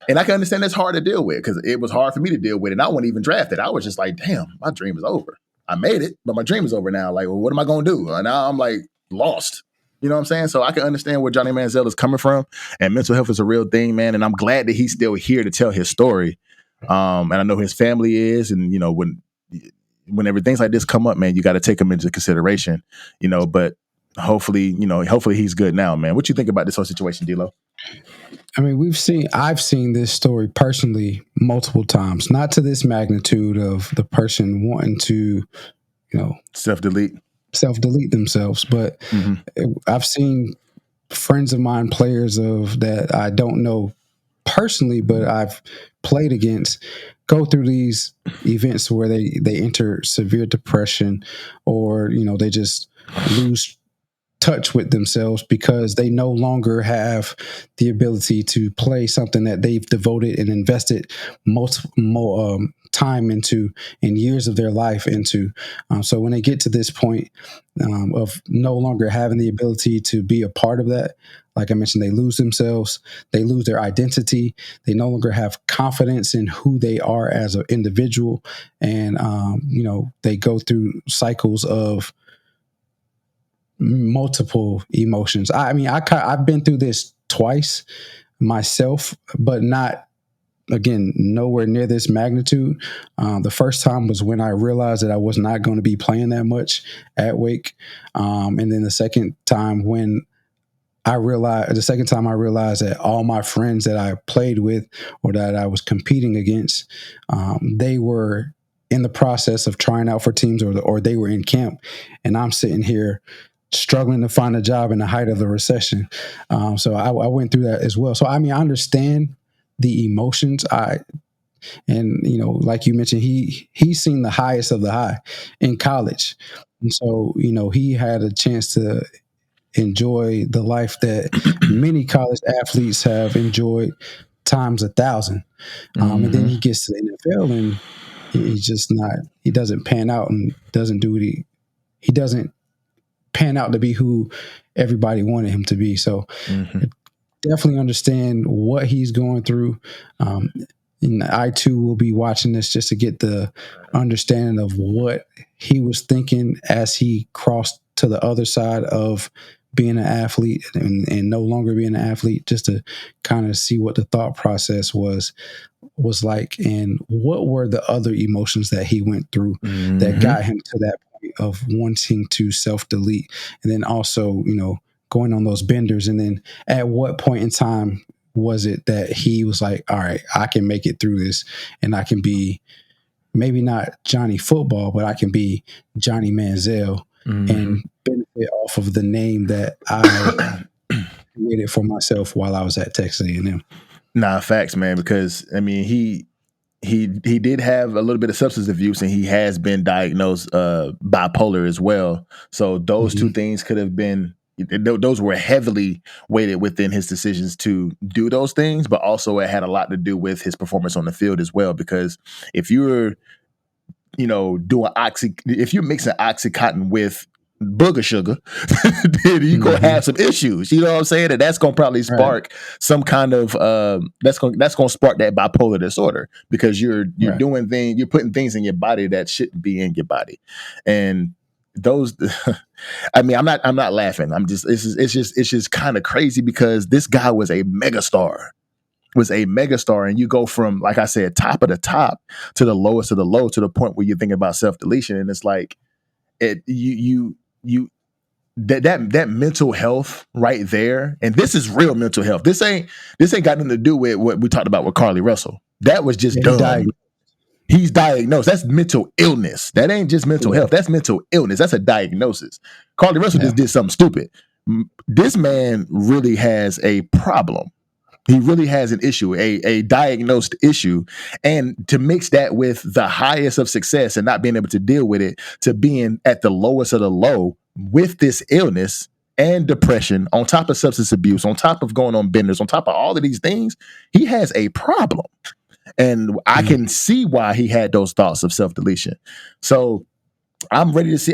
and I can understand that's hard to deal with because it was hard for me to deal with. And I wasn't even drafted. I was just like, damn, my dream is over. I made it, but my dream is over now. Like, well, what am I going to do? And now I'm like lost. You know what I'm saying? So I can understand where Johnny Manziel is coming from, and mental health is a real thing, man. And I'm glad that he's still here to tell his story. And I know his family is, and you know, whenever things like this come up, man, you got to take them into consideration, you know, but hopefully he's good now, man. What you think about this whole situation, D-Lo? I mean, I've seen this story personally multiple times, not to this magnitude of the person wanting to, you know, self-delete themselves. But I've seen friends of mine, players of that I don't know personally, but I've played against, go through these events where they enter severe depression, or, you know, they just lose touch with themselves because they no longer have the ability to play something that they've devoted and invested more time into and years of their life into. So when they get to this point of no longer having the ability to be a part of that, like I mentioned, they lose themselves, they lose their identity, they no longer have confidence in who they are as an individual, and you know, they go through cycles of multiple emotions. I mean, I've been through this twice myself, but not, again, nowhere near this magnitude. The first time was when I realized that I was not going to be playing that much at Wake. And then the second time I realized that all my friends that I played with or that I was competing against, they were in the process of trying out for teams, or they were in camp, and I'm sitting here struggling to find a job in the height of the recession. So I went through that as well. So, I mean, I understand the emotions. And, you know, like you mentioned, he's seen the highest of the high in college. And so, you know, he had a chance to enjoy the life that many college athletes have enjoyed times 1,000. And then he gets to the NFL and he doesn't pan out and doesn't do what he doesn't pan out to be who everybody wanted him to be. So definitely understand what he's going through. And I too will be watching this just to get the understanding of what he was thinking as he crossed to the other side of being an athlete and no longer being an athlete, just to kind of see what the thought process was like, and what were the other emotions that he went through that got him to that point of wanting to self-delete. And then also, you know, going on those benders. And then at what point in time was it that he was like, all right, I can make it through this, and I can be maybe not Johnny Football, but I can be Johnny Manziel and benefit off of the name that I created for myself while I was at Texas A&M. Nah, facts, man, because I mean, he did have a little bit of substance abuse, and he has been diagnosed bipolar as well. So those two things could have been, those were heavily weighted within his decisions to do those things, but also it had a lot to do with his performance on the field as well. Because if you're, you know, if you're mixing Oxycontin with booger sugar, then you're gonna have some issues. You know what I'm saying? And that's gonna probably spark some kind of that's gonna spark that bipolar disorder, because you're doing things, you're putting things in your body that shouldn't be in your body. And those I mean, I'm not laughing. It's just kind of crazy, because this guy was a megastar. And you go from, like I said, top of the top to the lowest of the low, to the point where you're thinking about self-deletion. And it's like that mental health right there. And this is real mental health. This ain't got nothing to do with what we talked about with Carlee Russell. That was just dumb. He's diagnosed. That's mental illness. That ain't just mental health. That's mental illness. That's a diagnosis. Carlee Russell just did something stupid. This man really has a problem. He really has an issue, a diagnosed issue. And to mix that with the highest of success and not being able to deal with it, to being at the lowest of the low with this illness and depression, on top of substance abuse, on top of going on benders, on top of all of these things, he has a problem. And I can see why he had those thoughts of self-deletion. So I'm ready to see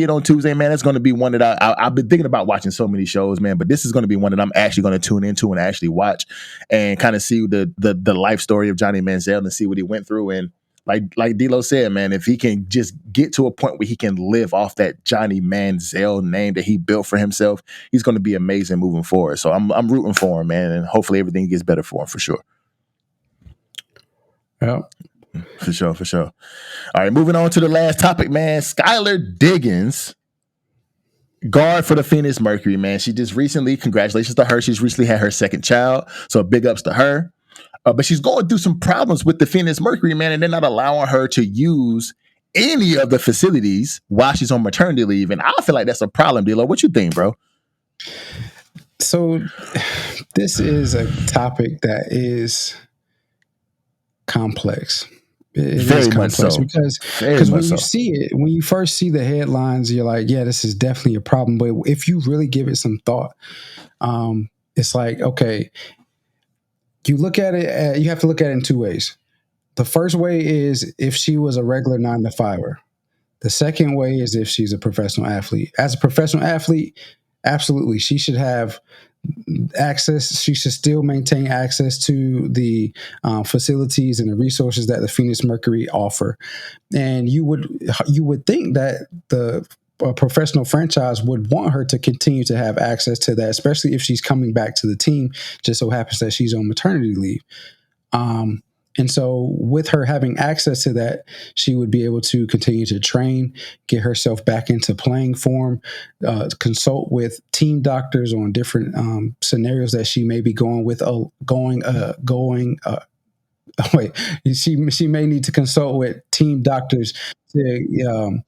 it on Tuesday, man. It's going to be one that I've been thinking about watching so many shows, man. But this is going to be one that I'm actually going to tune into and actually watch and kind of see the life story of Johnny Manziel and see what he went through. And like D-Lo said, man, if he can just get to a point where he can live off that Johnny Manziel name that he built for himself, he's going to be amazing moving forward. So I'm rooting for him, man, and hopefully everything gets better for him for sure. Yeah. For sure. All right, moving on to the last topic, man. Skylar Diggins, guard for the Phoenix Mercury, man. She just recently, congratulations to her, she's recently had her second child, so big ups to her. But she's going through some problems with the Phoenix Mercury, man, and they're not allowing her to use any of the facilities while she's on maternity leave. And I feel like that's a problem, D-Lo. What you think, bro? So this is a topic that is complex. It Very is much complex so. because when you see it, when you first see the headlines, you're like, yeah, this is definitely a problem. But if you really give it some thought, it's like, okay, you look at it, you have to look at it in two ways. The first way is if she was a regular 9-to-5er. The second way is if she's a professional athlete. As a professional athlete, absolutely, she should have access. She should still maintain access to the facilities and the resources that the Phoenix Mercury offer. And you would think that the professional franchise would want her to continue to have access to that, especially if she's coming back to the team. Just so happens that she's on maternity leave. And so with her having access to that, she would be able to continue to train, get herself back into playing form, consult with team doctors on different scenarios that she may be going with. She may need to consult with team doctors to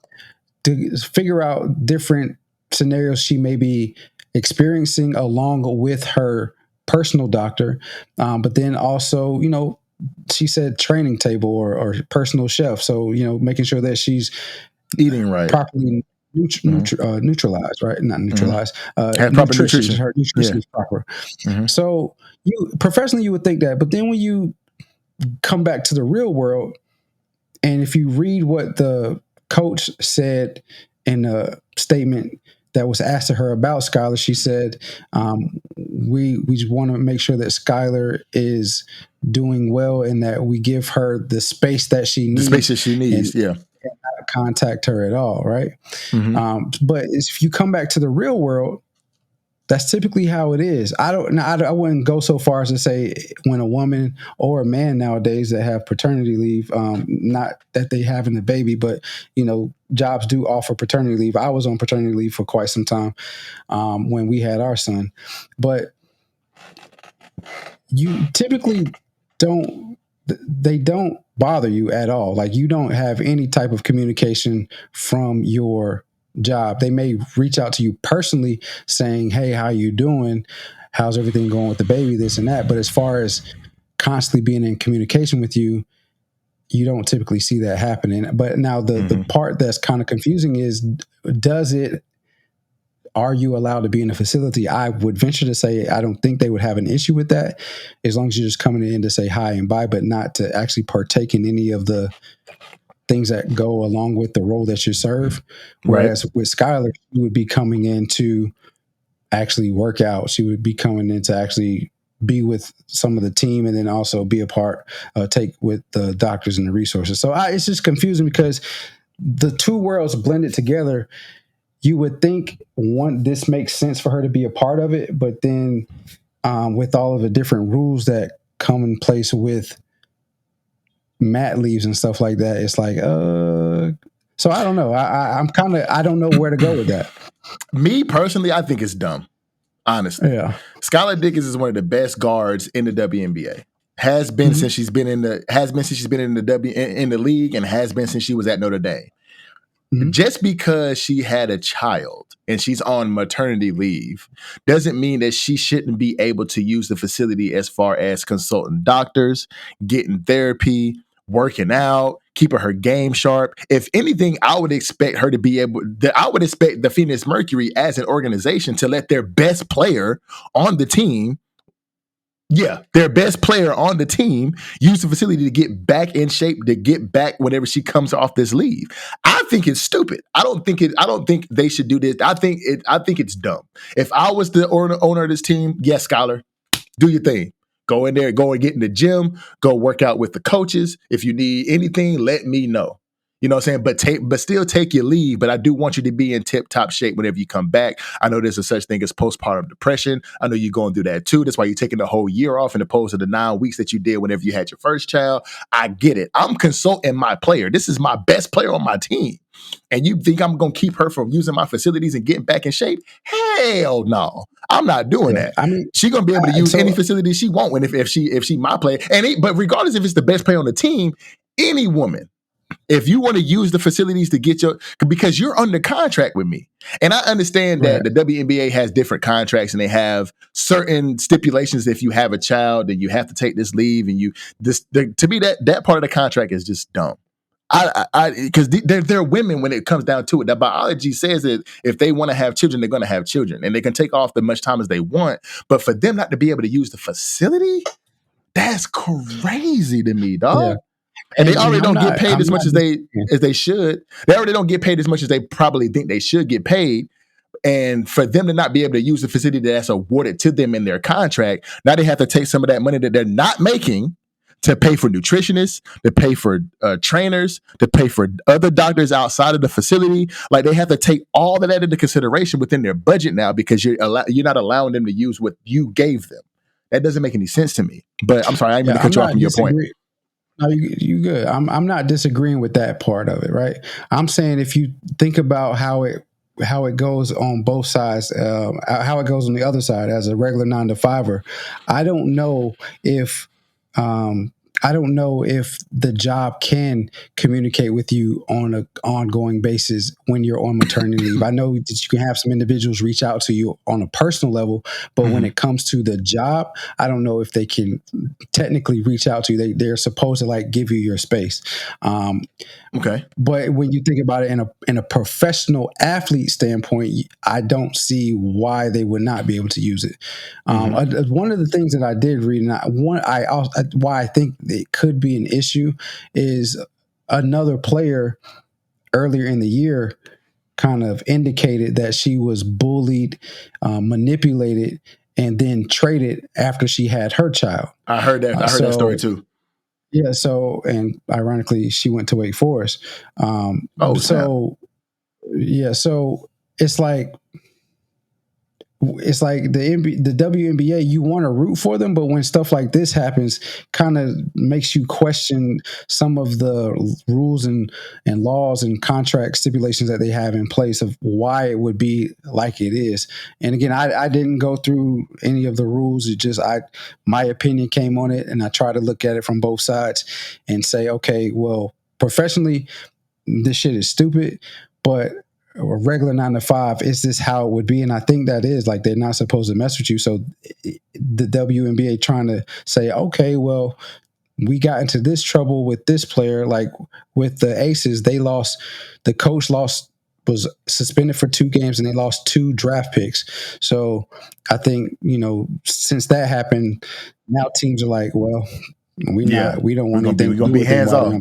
figure out different scenarios she may be experiencing along with her personal doctor. But then also, she said training table or personal chef. So, making sure that she's eating right, properly neutralized, right? Not neutralized. Have proper nutrition. Her nutrition is proper. So professionally, you would think that, but then when you come back to the real world, and if you read what the coach said in a statement that was asked to her about Skylar, she said, we just want to make sure that Skylar is doing well and that we give her the space that she needs. The space that she needs, and not contact her at all, right? But if you come back to the real world, that's typically how it is. I wouldn't go so far as to say when a woman or a man nowadays that have paternity leave, not that they having a baby, but jobs do offer paternity leave. I was on paternity leave for quite some time when we had our son, but you typically they don't bother you at all. Like you don't have any type of communication from your job. They may reach out to you personally saying, hey, how you doing? How's everything going with the baby? This and that. But as far as constantly being in communication with you, you don't typically see that happening. But now the part that's kind of confusing is, are you allowed to be in a facility? I would venture to say I don't think they would have an issue with that, as long as you're just coming in to say hi and bye, but not to actually partake in any of the things that go along with the role that you serve. Whereas with Skylar, she would be coming in to actually work out. She would be coming in to actually be with some of the team and then also be a part, take with the doctors and the resources. So it's just confusing because the two worlds blended together. You would think this makes sense for her to be a part of it, but then with all of the different rules that come in place with mat leaves and stuff like that, it's like, so I don't know. I don't know where to go with that. Me personally, I think it's dumb. Honestly, yeah. Skylar Diggins is one of the best guards in the WNBA. Has been since she's been in the league, and has been since she was at Notre Dame. Just because she had a child and she's on maternity leave doesn't mean that she shouldn't be able to use the facility as far as consulting doctors, getting therapy, working out, keeping her game sharp. If anything, I would expect the Phoenix Mercury as an organization to let their best player on the team Yeah, their best player on the team use the facility to get back in shape, to get back whenever she comes off this leave. I think it's stupid. I don't think they should do this. I think it's dumb. If I was the owner of this team, yes, Skylar, do your thing. Go in there, go and get in the gym, go work out with the coaches. If you need anything, let me know. You know what I'm saying? But still take your leave. But I do want you to be in tip-top shape whenever you come back. I know there's a such thing as postpartum depression. I know you're going through that too. That's why you're taking the whole year off in opposed to the 9 weeks that you did whenever you had your first child. I get it. I'm consulting my player. This is my best player on my team. And you think I'm going to keep her from using my facilities and getting back in shape? Hell no. I'm not doing that. I mean, she's going to be able to use any facility she wants if she my player. But regardless if it's the best player on the team, any woman, if you want to use the facilities to get because you're under contract with me. And I understand that the WNBA has different contracts and they have certain stipulations. If you have a child, then you have to take this leave. And to me, that part of the contract is just dumb. Because they're women when it comes down to it. That biology says that if they want to have children, they're going to have children. And they can take off as much time as they want. But for them not to be able to use the facility, that's crazy to me, dog. Yeah. And they already don't get paid as much as they should. They already don't get paid as much as they probably think they should get paid. And for them to not be able to use the facility that's awarded to them in their contract, now they have to take some of that money that they're not making to pay for nutritionists, to pay for trainers, to pay for other doctors outside of the facility. Like they have to take all of that into consideration within their budget now because you're not allowing them to use what you gave them. That doesn't make any sense to me. But I'm sorry, I didn't mean to cut you off from your point. No, you good. I'm not disagreeing with that part of it, right? I'm saying if you think about how it goes on both sides, how it goes on the other side as a regular 9-to-5er, I don't know if the job can communicate with you on an ongoing basis when you're on maternity leave. I know that you can have some individuals reach out to you on a personal level, but when it comes to the job, I don't know if they can technically reach out to you. They're supposed to like give you your space. Okay. But when you think about it in a professional athlete standpoint, I don't see why they would not be able to use it. One of the things that I did read, and why I think it could be an issue, is another player earlier in the year kind of indicated that she was bullied, manipulated, and then traded after she had her child. I heard that. I heard that story too. Yeah. So, and ironically, she went to Wake Forest. So it's like the WNBA, you want to root for them, but when stuff like this happens, kind of makes you question some of the rules and laws and contract stipulations that they have in place of why it would be like it is. And again, I didn't go through any of the rules. It just, my opinion came on it, and I try to look at it from both sides and say, okay, well, professionally, this shit is stupid, but a regular 9-to-5, is this how it would be? And I think that is, like, they're not supposed to mess with you. So the WNBA trying to say, okay, well, we got into this trouble with this player, like with the Aces, the coach was suspended for 2 games and they lost 2 draft picks. So I think, since that happened, now teams are like, well, we don't want anything. We're gonna be hands off.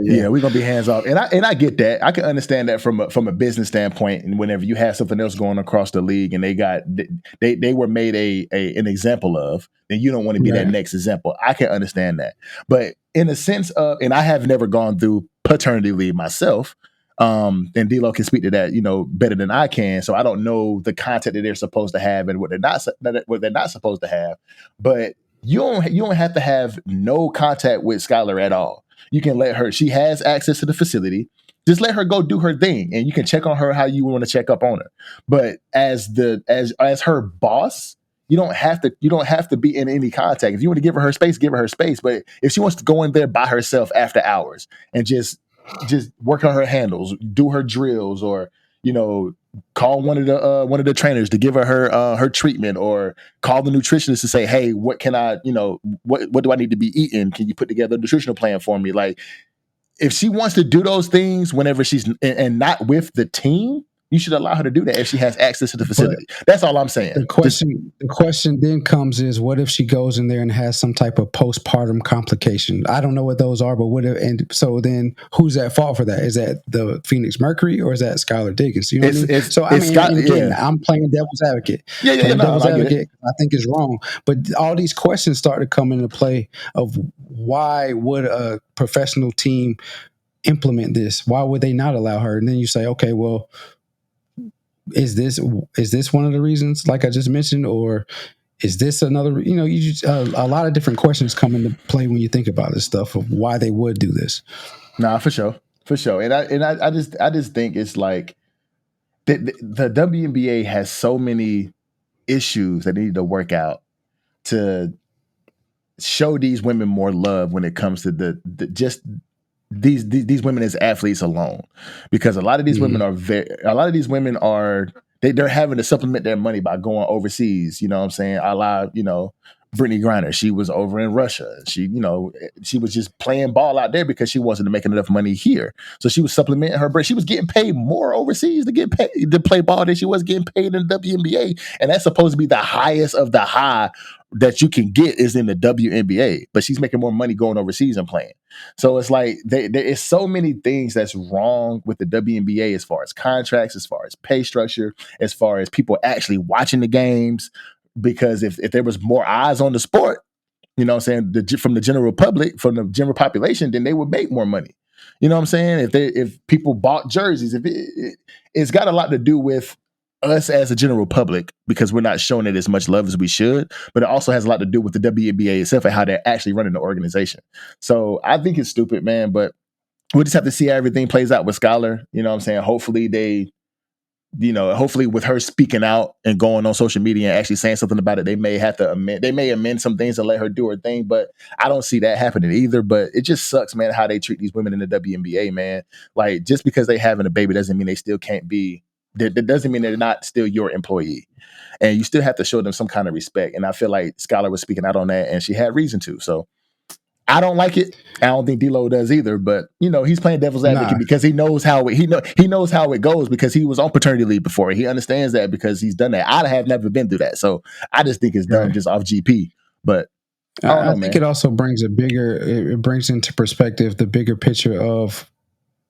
Yeah, we're gonna be hands off, and I get that. I can understand that from a business standpoint. And whenever you have something else going across the league, and they were made an example of, then you don't want to be that next example. I can understand that, but in a sense of, and I have never gone through paternity leave myself. And D-Lo can speak to that, better than I can. So I don't know the content that they're supposed to have and what they're not supposed to have, but. You don't have to have no contact with Skylar at all. You can let her. She has access to the facility. Just let her go do her thing, and you can check on her how you want to check up on her. But as her boss, you don't have to be in any contact. If you want to give her space, give her space. But if she wants to go in there by herself after hours and just work on her handles, do her drills, or call one of the trainers to give her treatment, or call the nutritionist to say, hey, what can I, what do I need to be eating? Can you put together a nutritional plan for me? Like, if she wants to do those things whenever she's and not with the team, You should allow her to do that if she has access to the facility. That's all I'm saying. The question then comes is, what if she goes in there and has some type of postpartum complication? I don't know what those are, but what if, and so then who's at fault for that? Is that the Phoenix Mercury or is that Skylar Diggans? You know what I mean? So I mean, again, I'm playing devil's advocate. Devil's advocate, I think is wrong. But all these questions start to come into play of why would a professional team implement this? Why would they not allow her? And then you say, okay, well, is this one of the reasons, like I just mentioned, or is this another? You know, you just, a lot of different questions come into play when you think about this stuff of why they would do this. Nah, for sure. And I just think it's like the WNBA has so many issues that they need to work out to show these women more love when it comes to the just these women as athletes alone, because a lot of these women are they're having to supplement their money by going overseas. You know what I'm saying? A lot, Brittany Griner, she was over in Russia. She was just playing ball out there because she wasn't making enough money here. So she was supplementing her bread. She was getting paid more overseas to play ball than she was getting paid in the WNBA. And that's supposed to be the highest of the high that you can get is in the WNBA. But she's making more money going overseas and playing. So it's like there is so many things that's wrong with the WNBA as far as contracts, as far as pay structure, as far as people actually watching the games. Because if there was more eyes on the sport, you know what I'm saying, from the general public, from the general population, then they would make more money. You know what I'm saying? If people bought jerseys, it's got a lot to do with us as a general public, because we're not showing it as much love as we should, but it also has a lot to do with the WNBA itself and how they're actually running the organization. So I think it's stupid, man, but we'll just have to see how everything plays out with Skylar. You know what I'm saying? Hopefully hopefully with her speaking out and going on social media and actually saying something about it, they may amend some things and let her do her thing, but I don't see that happening either. But it just sucks, man, how they treat these women in the WNBA, man. Like, just because they having a baby doesn't mean they still can't be, that doesn't mean they're not still your employee. And you still have to show them some kind of respect. And I feel like Skylar was speaking out on that, and she had reason to. So I don't like it. I don't think D-Lo does either, but he's playing devil's advocate because he knows how it goes, because he was on paternity leave before. He understands that because he's done that. I have never been through that, so I just think it's dumb just off GP. But I think it also brings it brings into perspective the bigger picture of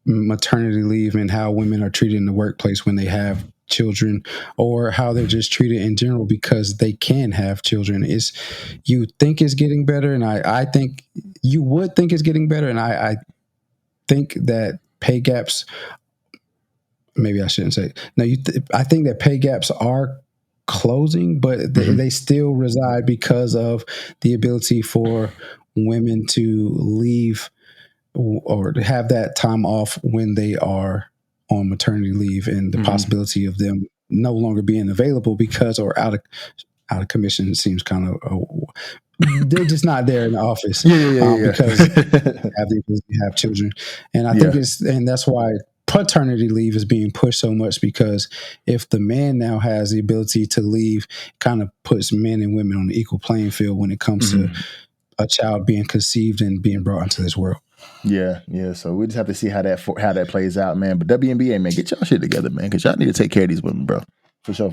maternity leave and how women are treated in the workplace when they have children, or how they're just treated in general because they can have children. You think it's getting better, and I think you would think it's getting better, and I think that pay gaps, maybe I shouldn't say, no, I think that pay gaps are closing, but they still reside because of the ability for women to leave or to have that time off when they are on maternity leave, and the possibility of them no longer being available because or out of commission seems kind of they're just not there in the office because they have the ability to have children. And I think and that's why paternity leave is being pushed so much, because if the man now has the ability to leave, kind of puts men and women on the equal playing field when it comes to a child being conceived and being brought into this world. Yeah. So we just have to see how that plays out, man. But WNBA, man, get y'all shit together, man, because y'all need to take care of these women, bro. For sure.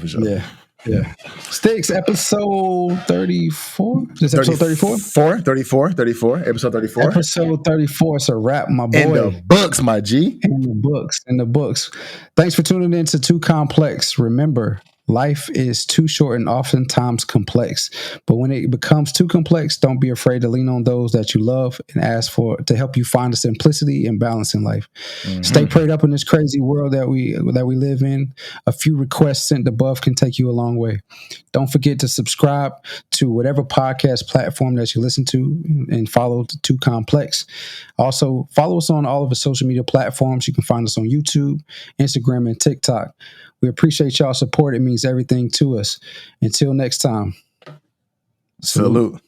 Yeah. Sticks, episode 34? Is this episode 34? 34. Episode 34. Episode 34. It's a wrap, my boy. In the books, my G. In the books. Thanks for tuning in to Too Complex. Remember, life is too short and oftentimes complex. But when it becomes too complex, don't be afraid to lean on those that you love and ask to help you find the simplicity and balance in life. Stay prayed up in this crazy world that we live in. A few requests sent above can take you a long way. Don't forget to subscribe to whatever podcast platform that you listen to and follow Too Complex. Also, follow us on all of the social media platforms. You can find us on YouTube, Instagram, and TikTok. We appreciate y'all support. It means everything to us. Until next time. Salute.